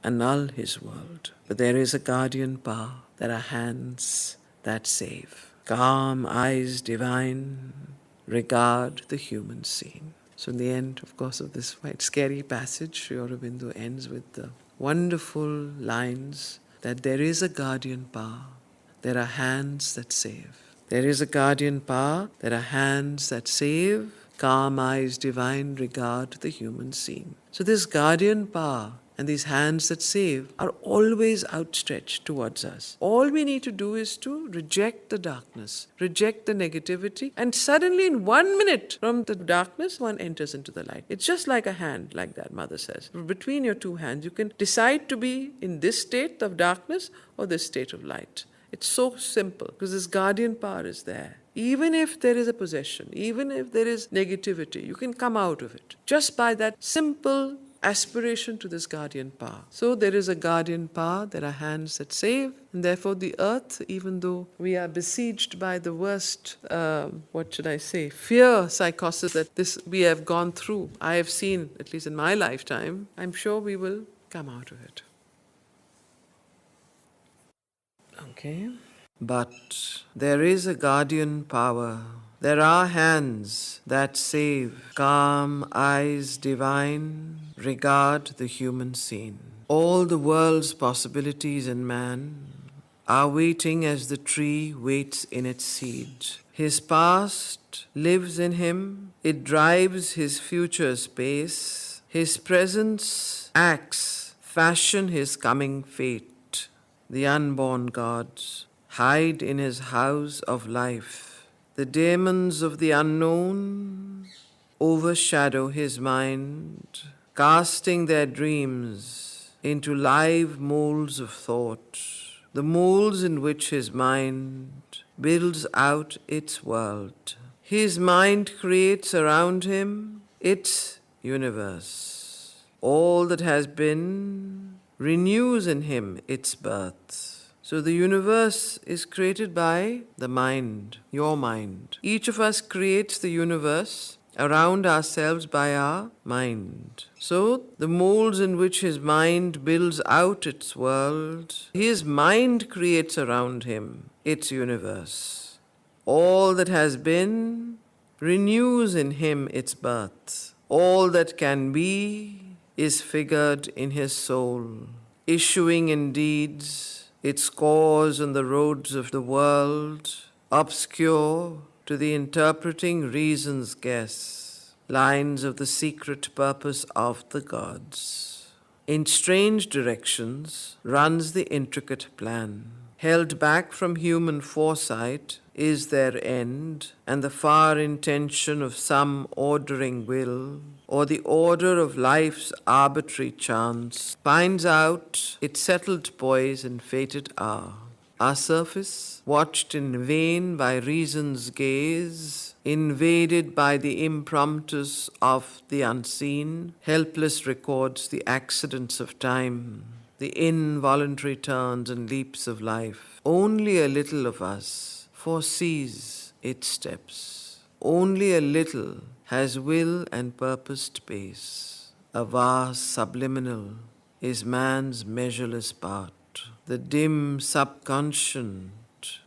annul his world. But there is a guardian power. There are hands that save. Calm eyes divine regard the human scene. So in the end, of course, of this quite scary passage, Sri Aurobindo ends with the wonderful lines that there is a guardian power, there are hands that save. There is a guardian power, there are hands that save. Calm eyes divine regard the human scene. So this guardian power And these hands that save are always outstretched towards us. All we need to do is to reject the darkness, reject the negativity, and suddenly in 1 minute from the darkness, one enters into the light. It's just like a hand, like that mother says. Between your two hands, you can decide to be in this state of darkness or this state of light. It's so simple because this guardian power is there. Even if there is a possession, even if there is negativity, you can come out of it just by that simple aspiration to this guardian power. So there is a guardian power, there are hands that save, and therefore the earth, even though we are besieged by the worst, fear psychosis that we have gone through, I have seen, at least in my lifetime, I'm sure we will come out of it. Okay. But there is a guardian power. There are hands that save. Calm eyes divine regard the human scene. All the world's possibilities in man are waiting as the tree waits in its seed. His past lives in him. It drives his future's pace. His presence acts fashion his coming fate. The unborn gods hide in his house of life. The demons of the unknown overshadow his mind, casting their dreams into live molds of thought, the molds in which his mind builds out its world. His mind creates around him its universe. All that has been renews in him its birth. So the universe is created by the mind, your mind. Each of us creates the universe around ourselves by our mind. So the molds in which his mind builds out its world, his mind creates around him its universe. All that has been renews in him its birth. All that can be is figured in his soul, issuing in deeds its course on the roads of the world, obscure to the interpreting reason's guess, lines of the secret purpose of the gods. In strange directions runs the intricate plan. Held back from human foresight is their end, and the far intention of some ordering will, or the order of life's arbitrary chance, finds out its settled poise and fated hour. Our surface, watched in vain by reason's gaze, invaded by the impromptus of the unseen, helpless records the accidents of time, the involuntary turns and leaps of life. Only a little of us foresees its steps. Only a little has will and purposed pace. A vast subliminal is man's measureless part. The dim subconscient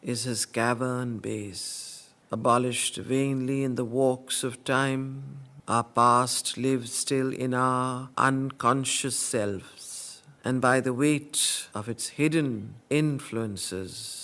is his cavern base. Abolished vainly in the walks of time, our past lives still in our unconscious selves, and by the weight of its hidden influences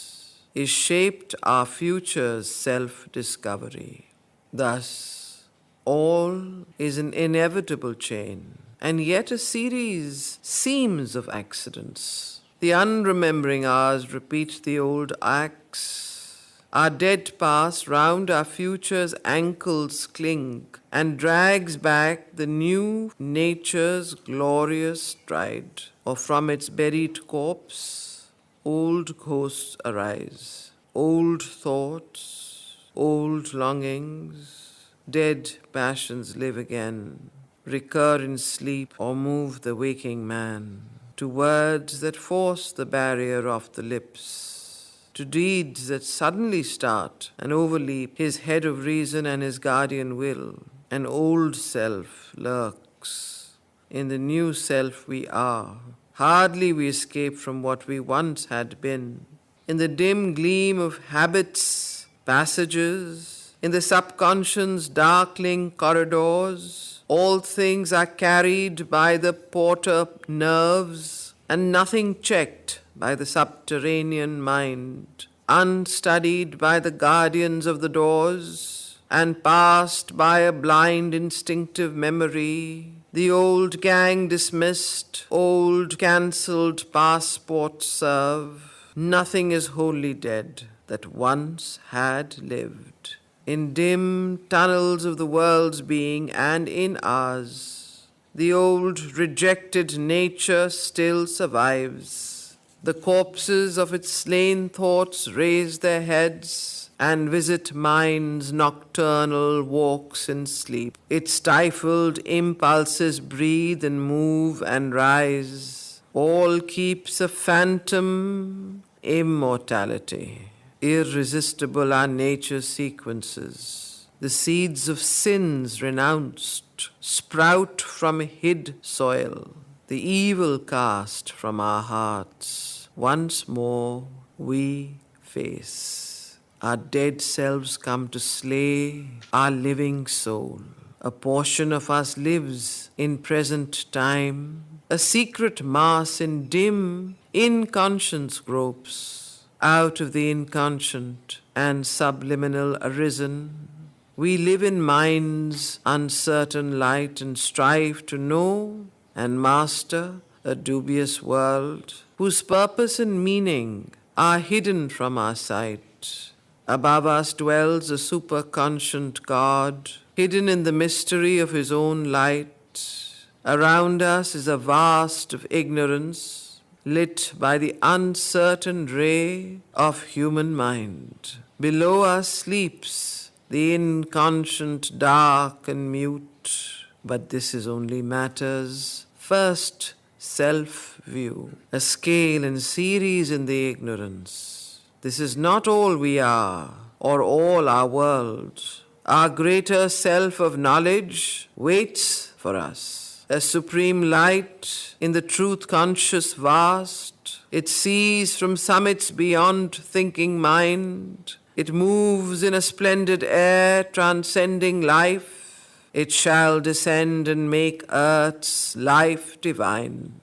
is shaped our future's self-discovery. Thus, all is an inevitable chain, and yet a series seems of accidents. The unremembering hours repeat the old acts. Our dead past round our future's ankles cling and drags back the new nature's glorious stride. Or from its buried corpse, old ghosts arise, old thoughts, old longings, dead passions live again, recur in sleep or move the waking man, to words that force the barrier of the lips, to deeds that suddenly start and overleap his head of reason and his guardian will. An old self lurks in the new self we are. Hardly we escape from what we once had been. In the dim gleam of habits, passages, in the subconscious's darkling corridors, all things are carried by the porter nerves and nothing checked by the subterranean mind, unstudied by the guardians of the doors, and passed by a blind instinctive memory, The old gang dismissed, old cancelled passports serve. Nothing is wholly dead that once had lived. In dim tunnels of the world's being and in ours, the old rejected nature still survives. The corpses of its slain thoughts raise their heads and visit minds' nocturnal walks in sleep. Its stifled impulses breathe and move and rise. All keeps a phantom immortality. Irresistible are nature's sequences. The seeds of sins renounced sprout from hid soil. The evil cast from our hearts once more we face. Our dead selves come to slay our living soul. A portion of us lives in present time. A secret mass in dim inconscience gropes. Out of the inconscient and subliminal arisen, we live in minds uncertain light and strive to know and master a dubious world whose purpose and meaning are hidden from our sight. Above us dwells a superconscient God, hidden in the mystery of his own light. Around us is a vast of ignorance, lit by the uncertain ray of human mind. Below us sleeps the inconscient, dark and mute, but this is only matter's first self-view, a scale and series in the ignorance. This is not all we are, or all our world. Our greater self of knowledge waits for us, a supreme light in the truth-conscious vast. It sees from summits beyond thinking mind. It moves in a splendid air transcending life. It shall descend and make earth's life divine.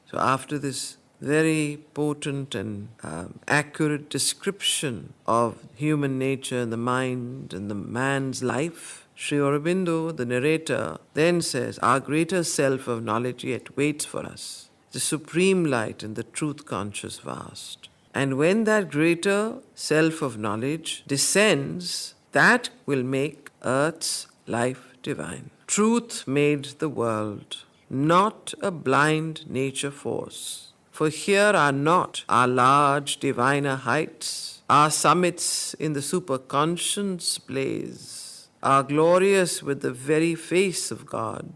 So after this very potent and accurate description of human nature and the mind and the man's life, Sri Aurobindo, the narrator, then says, our greater self of knowledge yet waits for us, the supreme light in the truth-conscious vast. And when that greater self of knowledge descends, that will make earth's life divine. Truth made the world, not a blind nature force. For here are not our large diviner heights, our summits in the superconscious blaze, are glorious with the very face of God.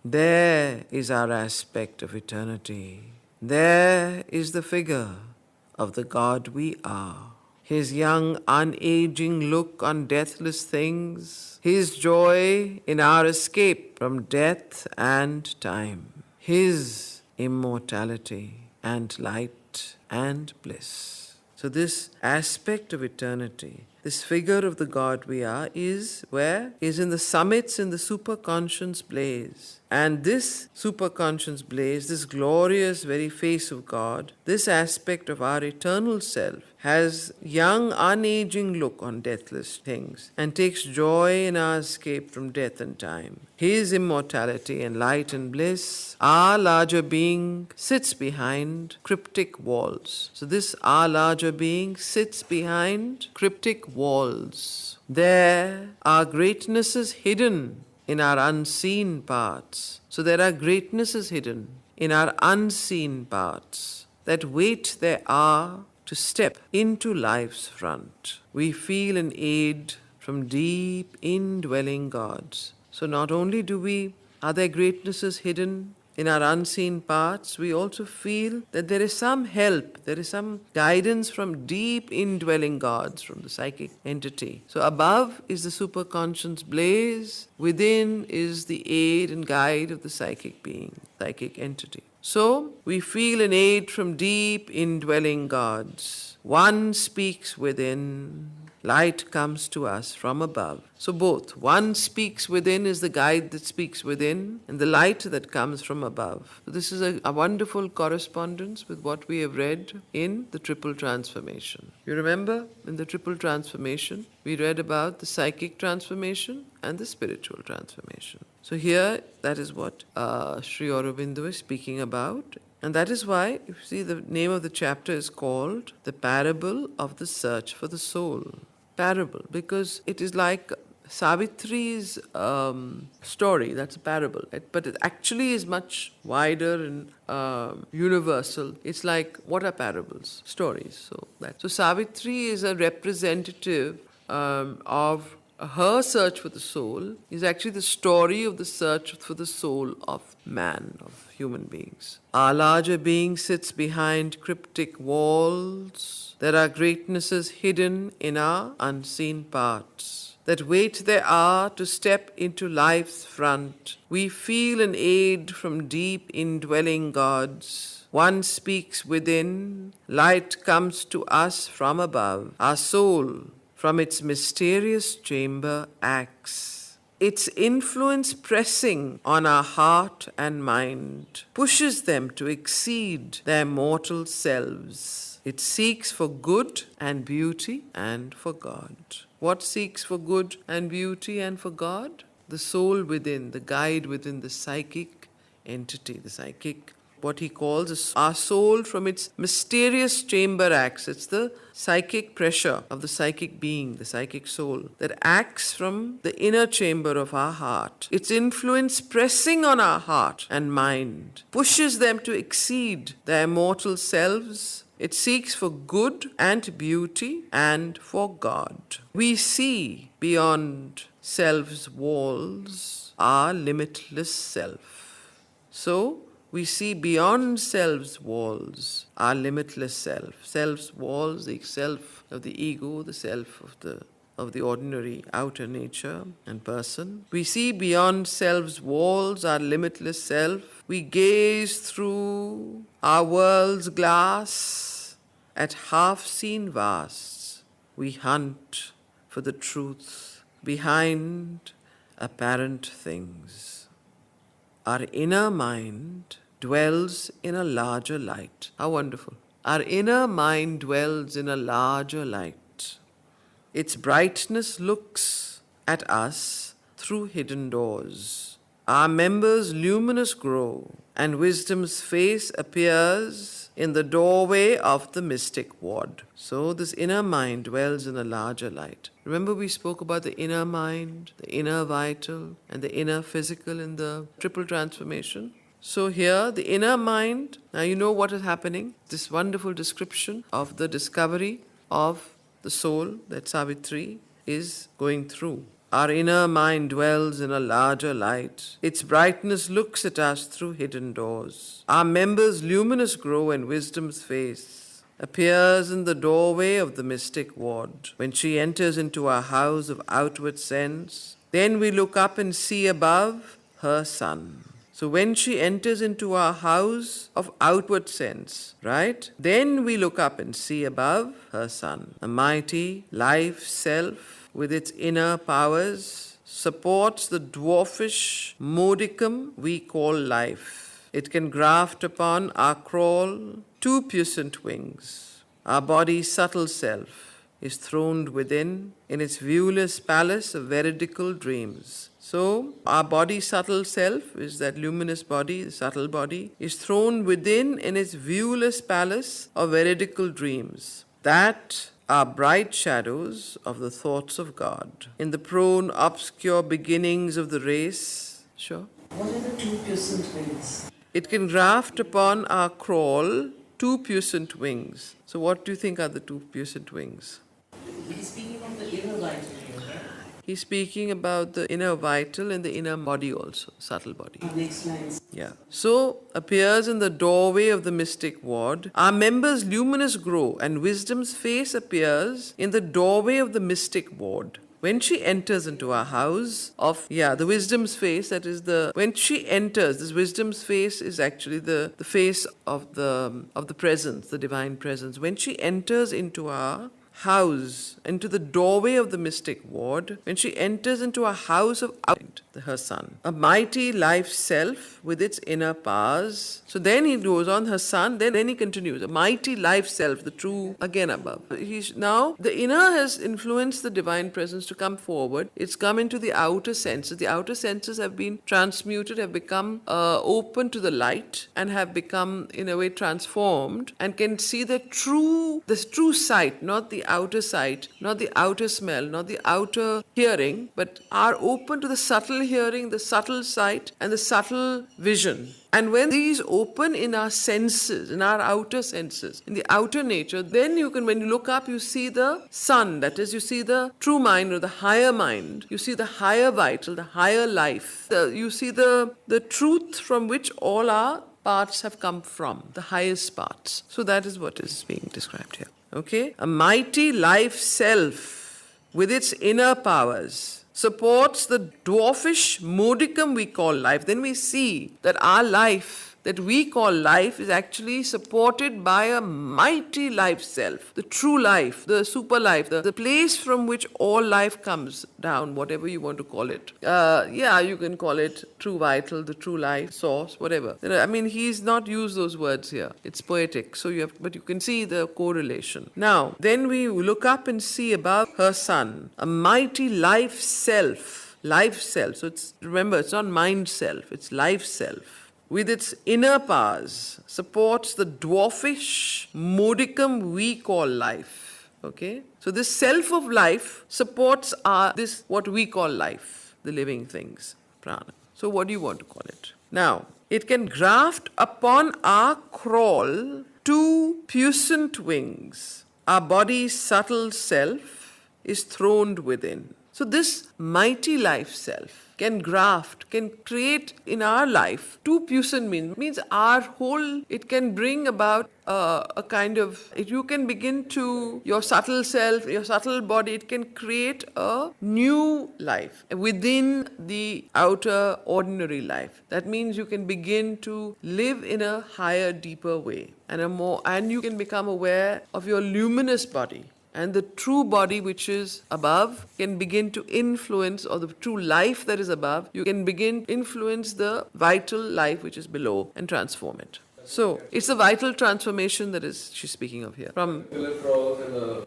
There is our aspect of eternity. There is the figure of the God we are. His young, unaging look on deathless things, his joy in our escape from death and time, his immortality and light and bliss. So this aspect of eternity, this figure of the God we are, is where? Is in the summits in the superconscious blaze. And this superconscious blaze, this glorious very face of God, this aspect of our eternal self, has young, unaging look on deathless things and takes joy in our escape from death and time. His immortality and light and bliss, our larger being sits behind cryptic walls. So this our larger being sits behind cryptic walls. There our greatness is hidden in our unseen parts. So there are greatnesses hidden in our unseen parts that wait there are to step into life's front. We feel an aid from deep indwelling gods. So not only are there greatnesses hidden in our unseen parts, we also feel that there is some help, there is some guidance from deep indwelling gods, from the psychic entity. So above is the superconscious blaze, within is the aid and guide of the psychic being, psychic entity. So we feel an aid from deep indwelling gods. One speaks within, Light comes to us from above. So both. One speaks within is the guide that speaks within, and the light that comes from above. So this is a wonderful correspondence with what we have read in the Triple Transformation. You remember in the Triple Transformation, we read about the psychic transformation and the spiritual transformation. So here, that is what Sri Aurobindo is speaking about. And that is why, if you see, the name of the chapter is called The Parable of the Search for the Soul. Parable, because it is like Savitri's story, that's a parable. But it actually is much wider and universal. It's like, what are parables? Stories. So Savitri is a representative of her search for the soul, is actually the story of the search for the soul of man, of human beings. Our larger being sits behind cryptic walls. There are greatnesses hidden in our unseen parts that wait their hour to step into life's front. We feel an aid from deep indwelling gods. One speaks within, light comes to us from above. Our soul, from its mysterious chamber, acts. Its influence pressing on our heart and mind pushes them to exceed their mortal selves. It seeks for good and beauty and for God. What seeks for good and beauty and for God? The soul within, the guide within, the psychic entity, the psychic, what he calls our soul from its mysterious chamber acts. It's the psychic pressure of the psychic being, the psychic soul, that acts from the inner chamber of our heart. Its influence pressing on our heart and mind pushes them to exceed their mortal selves. It seeks for good and beauty and for God. We see beyond self's walls our limitless self. So, we see beyond self's walls our limitless self. Self's walls, the self of the ego, the self of the ordinary outer nature and person. We see beyond self's walls our limitless self. We gaze through our world's glass at half-seen vasts. We hunt for the truth behind apparent things. Our inner mind dwells in a larger light. How wonderful. Our inner mind dwells in a larger light. Its brightness looks at us through hidden doors. Our members luminous grow, and wisdom's face appears in the doorway of the mystic ward. So this inner mind dwells in a larger light. Remember we spoke about the inner mind, the inner vital, and the inner physical in the triple transformation. So here, the inner mind, now you know what is happening. This wonderful description of the discovery of the soul that Savitri is going through. Our inner mind dwells in a larger light. Its brightness looks at us through hidden doors. Our members luminous grow, and wisdom's face appears in the doorway of the mystic ward. When she enters into our house of outward sense, then we look up and see above her sun. So when she enters into our house of outward sense, right? Then we look up and see above her sun. A mighty life self with its inner powers supports the dwarfish modicum we call life. It can graft upon our crawl two puissant wings. Our body's subtle self is throned within in its viewless palace of veridical dreams. So, our body's subtle self is that luminous body, the subtle body, is throned within in its viewless palace of veridical dreams. That are bright shadows of the thoughts of God. In the prone, obscure beginnings of the race, sure. What are the two puissant wings? It can graft upon our crawl two puissant wings. So what do you think are the two puissant wings? He's speaking of the inner vital here, right? He's speaking about the inner vital and the inner body also, subtle body. Next lines. Yeah. So appears in the doorway of the mystic ward. Our members luminous grow, and wisdom's face appears in the doorway of the mystic ward. When she enters into our house of, the wisdom's face, that is when she enters, this wisdom's face is actually the face of the presence, the divine presence. When she enters into our house, into the doorway of the mystic ward, when she enters into a house of her son, a mighty life self with its inner powers. So then he goes on, her son, then he continues, a mighty life self, the true, again above. Now, the inner has influenced the divine presence to come forward. It's come into the outer senses. The outer senses have been transmuted, have become open to the light, and have become, in a way, transformed, and can see the true sight, not the outer sight, not the outer smell, not the outer hearing, but are open to the subtle hearing, the subtle sight, and the subtle vision. And when these open in our senses, in our outer senses, in the outer nature, then you can, when you look up, you see the sun, that is, you see the true mind or the higher mind, you see the higher vital, the higher life, you see the truth from which all our parts have come from, the highest parts. So that is what is being described here. Okay? A mighty life self with its inner powers supports the dwarfish modicum we call life. Then we see that our life, that we call life, is actually supported by a mighty life self, the true life, the super life, the place from which all life comes down, whatever you want to call it. You can call it true vital, the true life, source, whatever. I mean, he's not used those words here. It's poetic, but you can see the correlation. Now, then we look up and see above her son, a mighty life self. Life self. So remember, it's not mind self, it's life self. With its inner powers, supports the dwarfish modicum we call life. Okay? So this self of life supports this what we call life, the living things, prana. So what do you want to call it? Now, it can graft upon our crawl two puissant wings. Our body's subtle self is throned within. So this mighty life self can graft, can create in our life two puissant means our whole, it can bring about a kind of, you can begin to, your subtle self, your subtle body, it can create a new life within the outer ordinary life. That means you can begin to live in a higher, deeper way, and you can become aware of your luminous body. And the true body which is above can begin to influence, or the true life that is above, you can begin to influence the vital life which is below and transform it. So, it's a vital transformation that is she's speaking of here.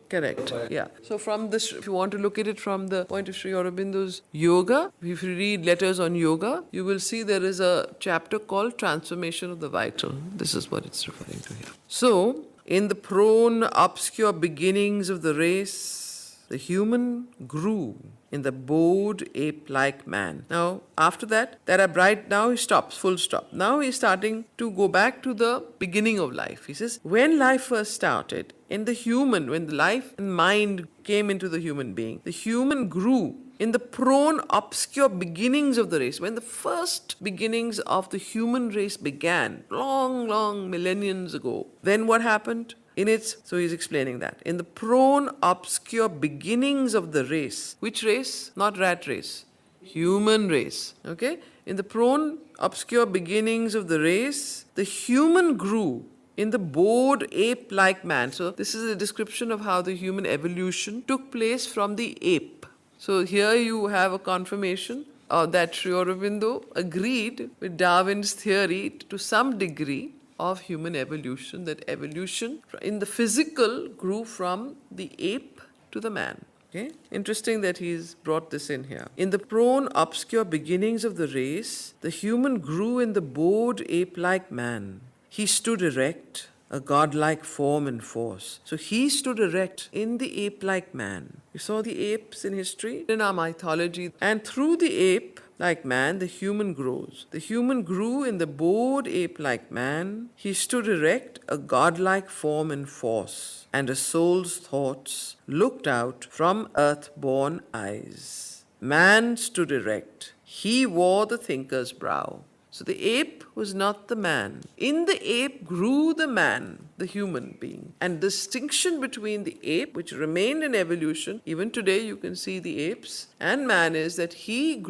Correct, yeah. So from this, if you want to look at it from the point of Sri Aurobindo's yoga, if you read letters on yoga, you will see there is a chapter called Transformation of the Vital. This is what it's referring to here. So, in the prone, obscure beginnings of the race, the human grew in the bowed ape-like man. Now, after that are bright, now he stops, full stop. Now he's starting to go back to the beginning of life. He says, when life first started, when the life and mind came into the human being, the human grew in the prone, obscure beginnings of the race. When the first beginnings of the human race began, long millenniums ago, then what happened? So he's explaining that. In the prone, obscure beginnings of the race. Which race? Not rat race. Human race. Okay? In the prone, obscure beginnings of the race, the human grew in the bowed ape-like man. So this is a description of how the human evolution took place from the ape. So here you have a confirmation that Sri Aurobindo agreed with Darwin's theory to some degree of human evolution, that evolution in the physical grew from the ape to the man. Okay? Interesting that he's brought this in here. In the prone, obscure beginnings of the race, the human grew in the bowed ape-like man. He stood erect, a godlike form and force. So he stood erect in the ape-like man. You saw the apes in history, in our mythology. And through the ape-like man, the human grows. The human grew in the bowed ape-like man. He stood erect, a godlike form and force. And a soul's thoughts looked out from earth-born eyes. Man stood erect. He wore the thinker's brow. So the ape was not the man. In the ape grew the man, the human being. And the distinction between the ape, which remained in evolution, even today you can see the apes, and man is that he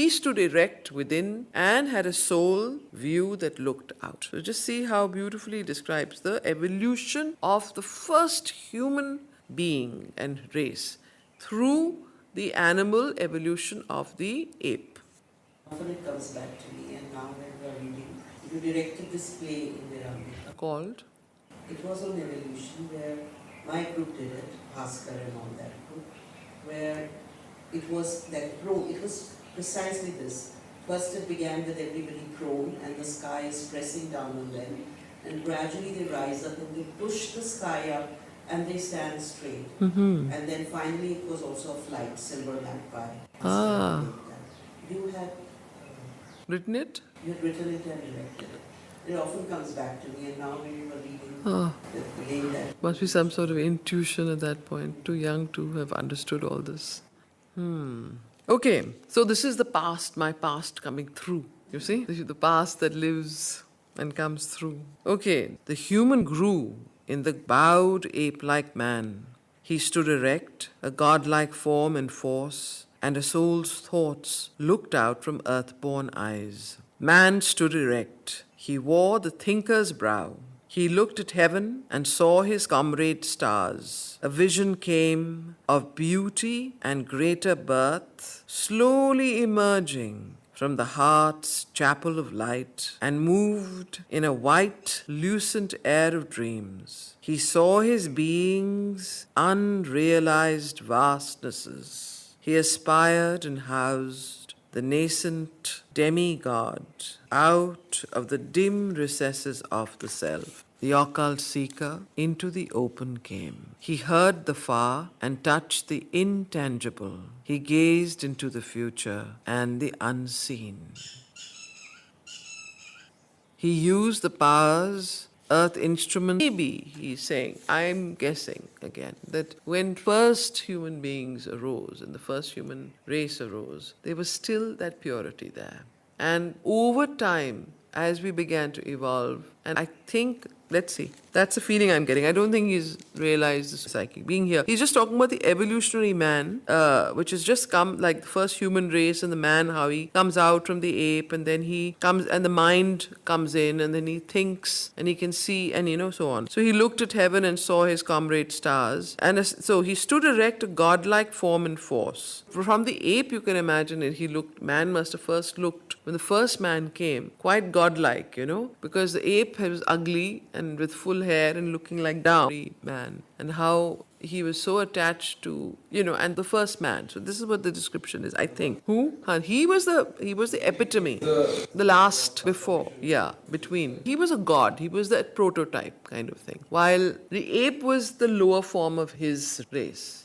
stood erect within and had a soul view that looked out. So just see how beautifully he describes the evolution of the first human being and race through the animal evolution of the ape. Often it comes back to me, and now when we are reading, you directed this play in Viramika. Called? It was on evolution where my group did it, Bhaskar and all that group, where it was that prone. It was precisely this. First it began with everybody prone and the sky is pressing down on them, and gradually they rise up and they push the sky up and they stand straight. Mm-hmm. And then finally it was also a flight, silver magpie. Ah. You had Written it? you had written it and directed it. It often comes back to me, and now when you were reading again that. Must be some sort of intuition at that point. Too young to have understood all this. Okay, so this is the past, my past coming through. You see? This is the past that lives and comes through. Okay, the human grew in the bowed ape-like man. He stood erect, a godlike form and force, and a soul's thoughts looked out from earth-born eyes. Man stood erect. He wore the thinker's brow. He looked at heaven and saw his comrade stars. A vision came of beauty and greater birth, slowly emerging from the heart's chapel of light, and moved in a white, lucent air of dreams. He saw his being's unrealized vastnesses. He aspired and housed the nascent demigod out of the dim recesses of the self. The occult seeker into the open came. He heard the far and touched the intangible. He gazed into the future and the unseen. He used the powers, earth instruments. Maybe, he's saying, I'm guessing again, that when first human beings arose and the first human race arose, there was still that purity there. And over time, as we began to evolve, and I think, let's see, that's a feeling I'm getting. I don't think he's realized this psychic being here. He's just talking about the evolutionary man, which has just come, like the first human race, and the man, how he comes out from the ape, and then he comes, and the mind comes in, and then he thinks, and he can see, and so on. So he looked at heaven and saw his comrade stars, and so he stood erect, a godlike form and force. From the ape, you can imagine it, man must have first looked, when the first man came, quite godlike, because the ape was ugly and with full hair and looking like down man, and how he was so attached to, and the first man. So this is what the description is, I think. Who? He was the epitome, the last before, between. He was a god. He was the prototype kind of thing. While the ape was the lower form of his race.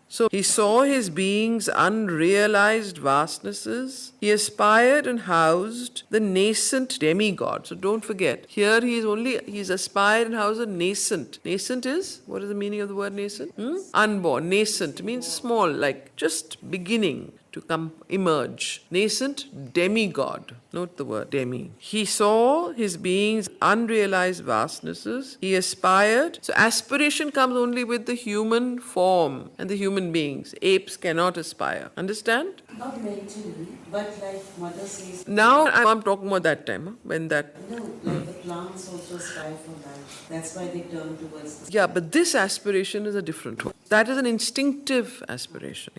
So he saw his being's unrealized vastnesses. He aspired and housed the nascent demigod. So don't forget, here he's aspired and housed a nascent. Nascent is? What is the meaning of the word nascent? Unborn. Nascent means small, like just beginning to emerge. Nascent demigod. Note the word demi. He saw his being's unrealized vastnesses. He aspired. So aspiration comes only with the human form and the human beings. Apes cannot aspire. Understand? Not mentally, but like mother says. Now I'm talking about that time, when that. No, like the plants also aspire for life. That's why they turn towards the. Yeah, but this aspiration is a different one. That is an instinctive aspiration,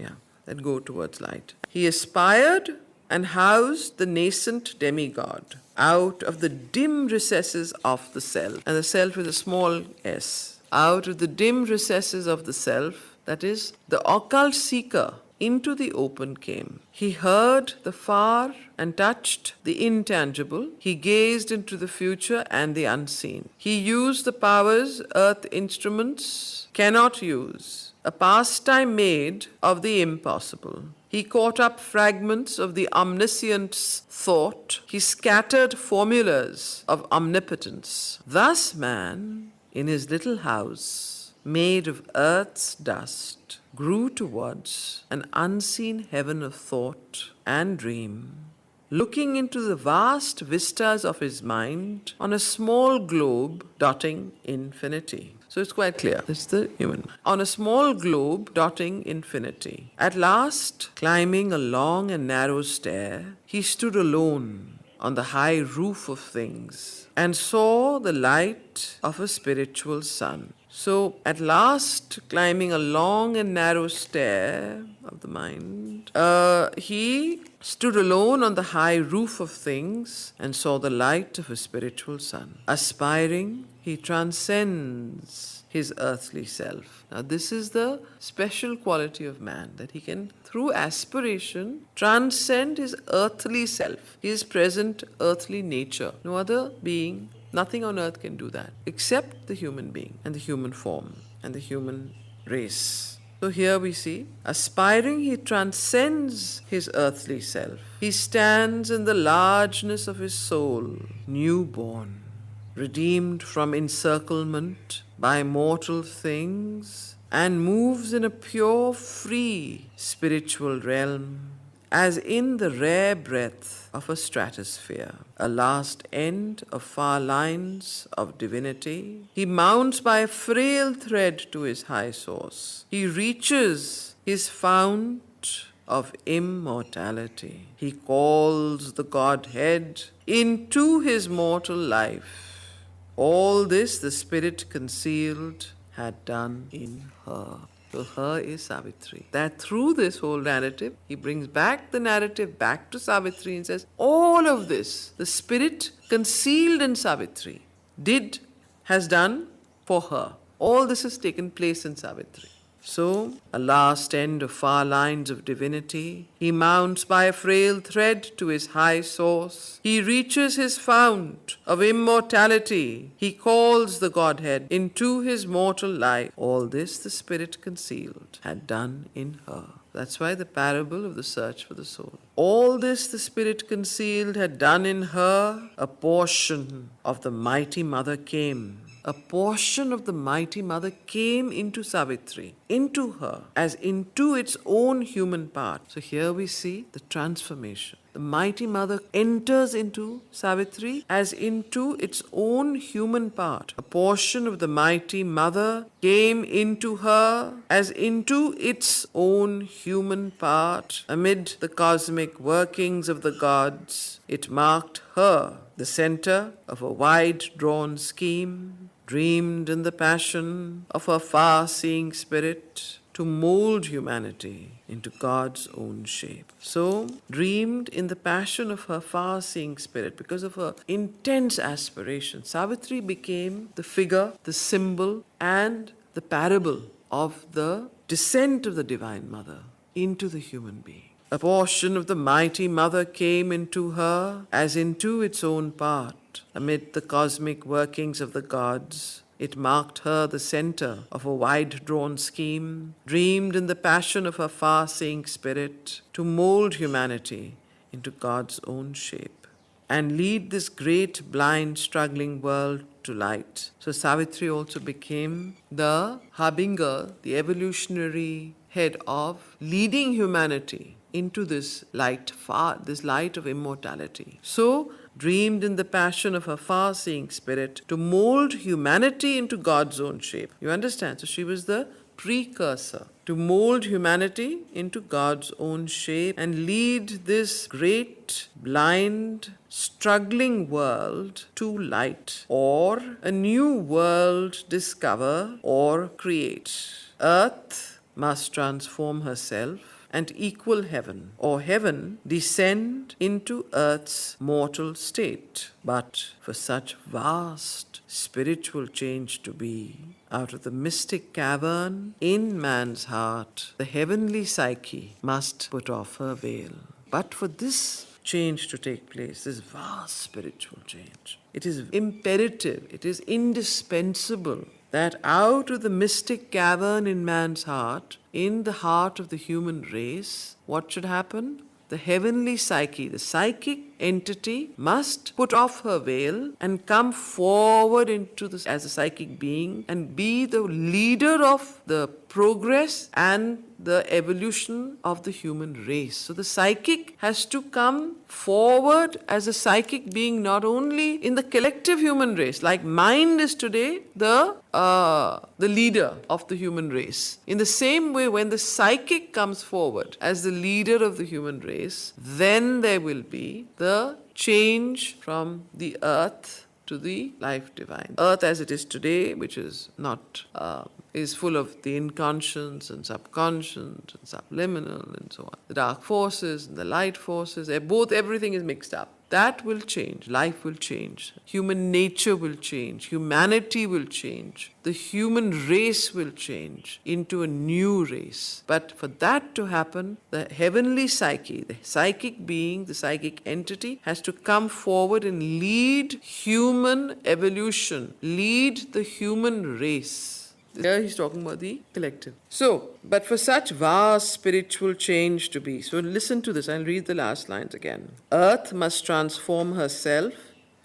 that go towards light. He aspired and housed the nascent demigod out of the dim recesses of the self. And the self is a small s. Out of the dim recesses of the self, that is, the occult seeker, into the open came. He heard the far and touched the intangible. He gazed into the future and the unseen. He used the powers earth instruments cannot use, a pastime made of the impossible. He caught up fragments of the omniscient's thought. He scattered formulas of omnipotence. Thus man, in his little house, made of earth's dust, grew towards an unseen heaven of thought and dream, looking into the vast vistas of his mind on a small globe dotting infinity. So it's quite clear. It's the human mind. On a small globe dotting infinity. At last, climbing a long and narrow stair, he stood alone on the high roof of things and saw the light of a spiritual sun. So, at last, climbing a long and narrow stair of the mind, he stood alone on the high roof of things and saw the light of a spiritual sun. Aspiring, he transcends his earthly self. Now, this is the special quality of man, that he can, through aspiration, transcend his earthly self, his present earthly nature. No other being, nothing on earth can do that, except the human being and the human form and the human race. So here we see, aspiring, he transcends his earthly self. He stands in the largeness of his soul, newborn, redeemed from encirclement by mortal things, and moves in a pure, free spiritual realm, as in the rare breath of a stratosphere, a last end of far lines of divinity. He mounts by a frail thread to his high source. He reaches his fount of immortality. He calls the Godhead into his mortal life. All this the Spirit concealed had done in her. So her is Savitri. That through this whole narrative, he brings back the narrative back to Savitri and says, all of this, the Spirit concealed in Savitri, has done for her. All this has taken place in Savitri. So, a last end of far lines of divinity, he mounts by a frail thread to his high source. He reaches his fount of immortality. He calls the Godhead into his mortal life. All this the Spirit concealed had done in her. That's why the parable of the search for the soul. All this the Spirit concealed had done in her. A portion of the mighty Mother came. A portion of the mighty Mother came into Savitri, into her, as into its own human part. So here we see the transformation. The mighty Mother enters into Savitri as into its own human part. A portion of the mighty Mother came into her as into its own human part. Amid the cosmic workings of the gods, it marked her, the center of a wide-drawn scheme, dreamed in the passion of her far-seeing spirit to mold humanity into God's own shape. So, dreamed in the passion of her far-seeing spirit, because of her intense aspiration, Savitri became the figure, the symbol, and the parable of the descent of the Divine Mother into the human being. A portion of the mighty Mother came into her as into its own part. Amid the cosmic workings of the gods, it marked her the center of a wide-drawn scheme, dreamed in the passion of her far-seeing spirit to mold humanity into God's own shape and lead this great, blind, struggling world to light. So Savitri also became the harbinger, the evolutionary head of leading humanity into this light, this light of immortality. So, dreamed in the passion of her far-seeing spirit to mold humanity into God's own shape. You understand? So she was the precursor to mold humanity into God's own shape and lead this great, blind, struggling world to light, or a new world discover or create. Earth must transform herself and equal heaven, or heaven descend into earth's mortal state. But for such vast spiritual change to be, out of the mystic cavern in man's heart, the heavenly psyche must put off her veil. But for this change to take place, this vast spiritual change, it is imperative, it is indispensable that out of the mystic cavern in man's heart, in the heart of the human race, what should happen? The heavenly psyche, the psychic entity, must put off her veil and come forward into this as a psychic being and be the leader of the progress and the evolution of the human race. So the psychic has to come forward as a psychic being, not only in the collective human race, like mind is today the leader of the human race. In the same way, when the psychic comes forward as the leader of the human race, then there will be the change from the earth to the life divine. Earth as it is today, which is not, is full of the inconscious and subconscious and subliminal and so on. The dark forces and the light forces, everything is mixed up. That will change. Life will change. Human nature will change. Humanity will change. The human race will change into a new race. But for that to happen, the heavenly psyche, the psychic being, the psychic entity, has to come forward and lead human evolution, lead the human race. Here he's talking about the collective. So, but for such vast spiritual change to be, so listen to this, I'll read the last lines again. Earth must transform herself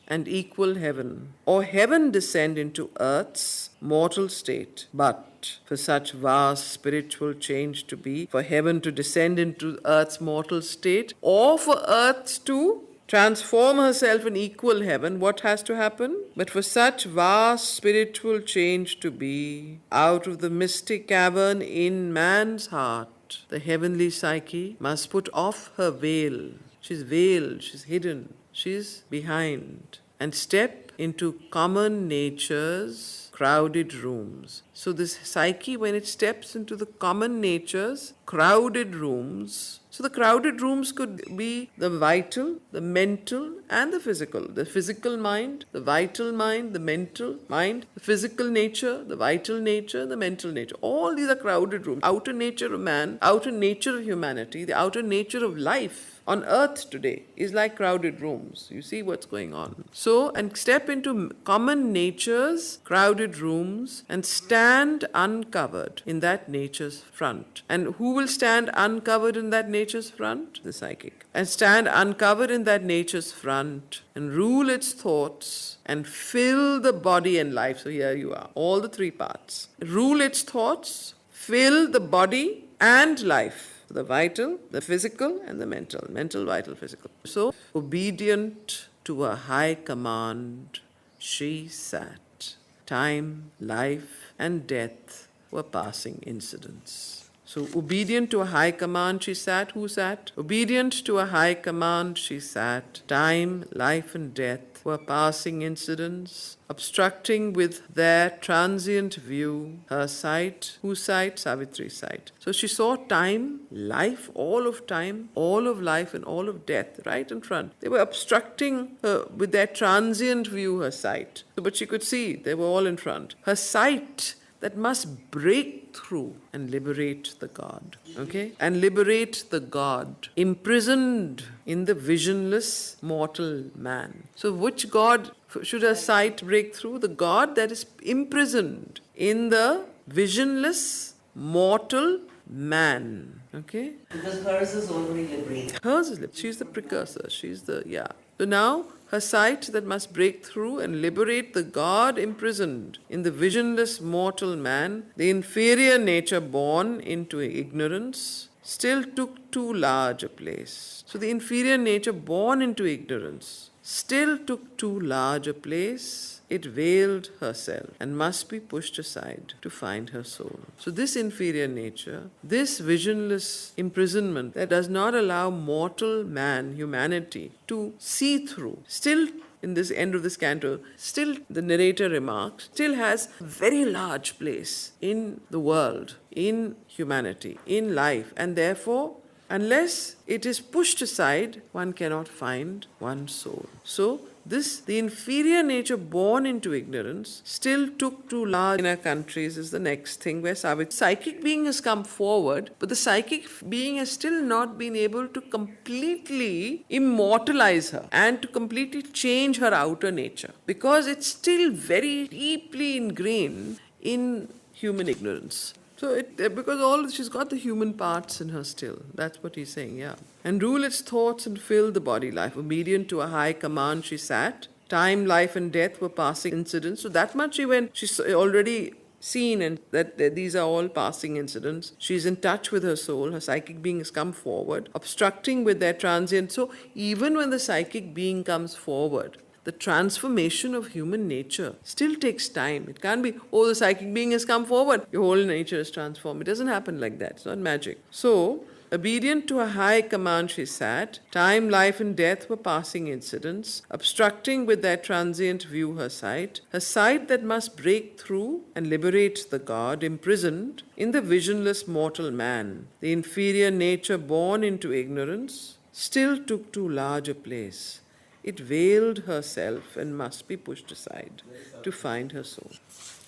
and equal heaven, or heaven descend into earth's mortal state. But for such vast spiritual change to be, for heaven to descend into earth's mortal state, or for earth to transform herself in equal heaven, what has to happen? But for such vast spiritual change to be, out of the mystic cavern in man's heart, the heavenly psyche must put off her veil. She's veiled, she's hidden, she's behind, and step into common nature's crowded rooms. So this psyche, when it steps into the common nature's crowded rooms, so the crowded rooms could be the vital, the mental, and the physical. The physical mind, the vital mind, the mental mind, the physical nature, the vital nature, the mental nature. All these are crowded rooms. Outer nature of man, outer nature of humanity, the outer nature of life on earth today is like crowded rooms. You see what's going on. So, and step into common nature's crowded rooms and stand uncovered in that nature's front. And who will stand uncovered in that nature's front? The psychic. And stand uncovered in that nature's front and rule its thoughts and fill the body and life. So here you are, all the three parts. Rule its thoughts, fill the body and life. The vital, the physical, and the mental, vital, physical. So, obedient to a high command, she sat. Time, life, and death were passing incidents. So, obedient to a high command, she sat. Who sat? Obedient to a high command, she sat. Time, life, and death were passing incidents, obstructing with their transient view her sight. Whose sight? Savitri's sight. So she saw time, life, all of time, all of life, and all of death right in front. They were obstructing her with their transient view, her sight. But she could see, they were all in front. Her sight that must break through and liberate the God. Okay? And liberate the God imprisoned in the visionless mortal man. So which God should her sight break through? The God that is imprisoned in the visionless mortal man. Okay? Because hers is already liberated. Hers is liberated. She's the precursor. She's the, yeah. So now, her sight that must break through and liberate the God imprisoned in the visionless mortal man, the inferior nature born into ignorance, still took too large a place. So the inferior nature born into ignorance still took too large a place. It veiled herself and must be pushed aside to find her soul. So this inferior nature, this visionless imprisonment that does not allow mortal man, humanity, to see through, still in this end of this canto, still the narrator remarks, still has a very large place in the world, in humanity, in life, and therefore unless it is pushed aside, one cannot find one's soul. So, the inferior nature born into ignorance still took too large in our countries is the next thing where psychic being has come forward, but the psychic being has still not been able to completely immortalize her and to completely change her outer nature because it's still very deeply ingrained in human ignorance. So because she's got the human parts in her still. That's what he's saying, yeah. And rule its thoughts and fill the body life. Obedient to a high command she sat. Time, life and death were passing incidents. So that much she's already seen and that these are all passing incidents. She's in touch with her soul. Her psychic being has come forward, obstructing with their transient. So even when the psychic being comes forward, the transformation of human nature still takes time. It can't be, the psychic being has come forward, your whole nature is transformed. It doesn't happen like that. It's not magic. So, Obedient to a high command she sat. Time, life, and death were passing incidents, obstructing with their transient view her sight that must break through and liberate the god imprisoned in the visionless mortal man. The inferior nature born into ignorance still took too large a place. It veiled herself and must be pushed aside to find her soul.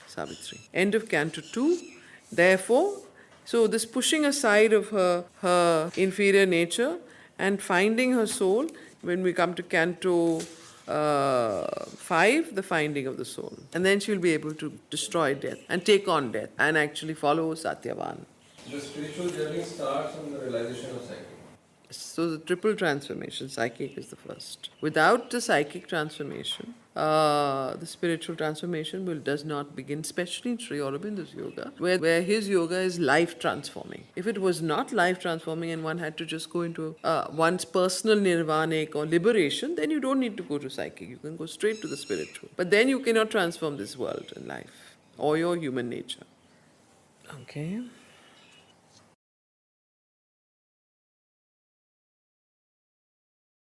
Savitri. End of Canto 2. Therefore, so this pushing aside of her inferior nature and finding her soul, when we come to Canto 5, the finding of the soul. And then she will be able to destroy death and take on death and actually follow Satyavan. The spiritual journey starts on the realization of psychic. So the triple transformation, psychic is the first. Without the psychic transformation, the spiritual transformation does not begin, especially in Sri Aurobindo's yoga, where his yoga is life transforming. If it was not life transforming and one had to just go into one's personal nirvanic or liberation, then you don't need to go to psychic. You can go straight to the spiritual. But then you cannot transform this world and life or your human nature. Okay.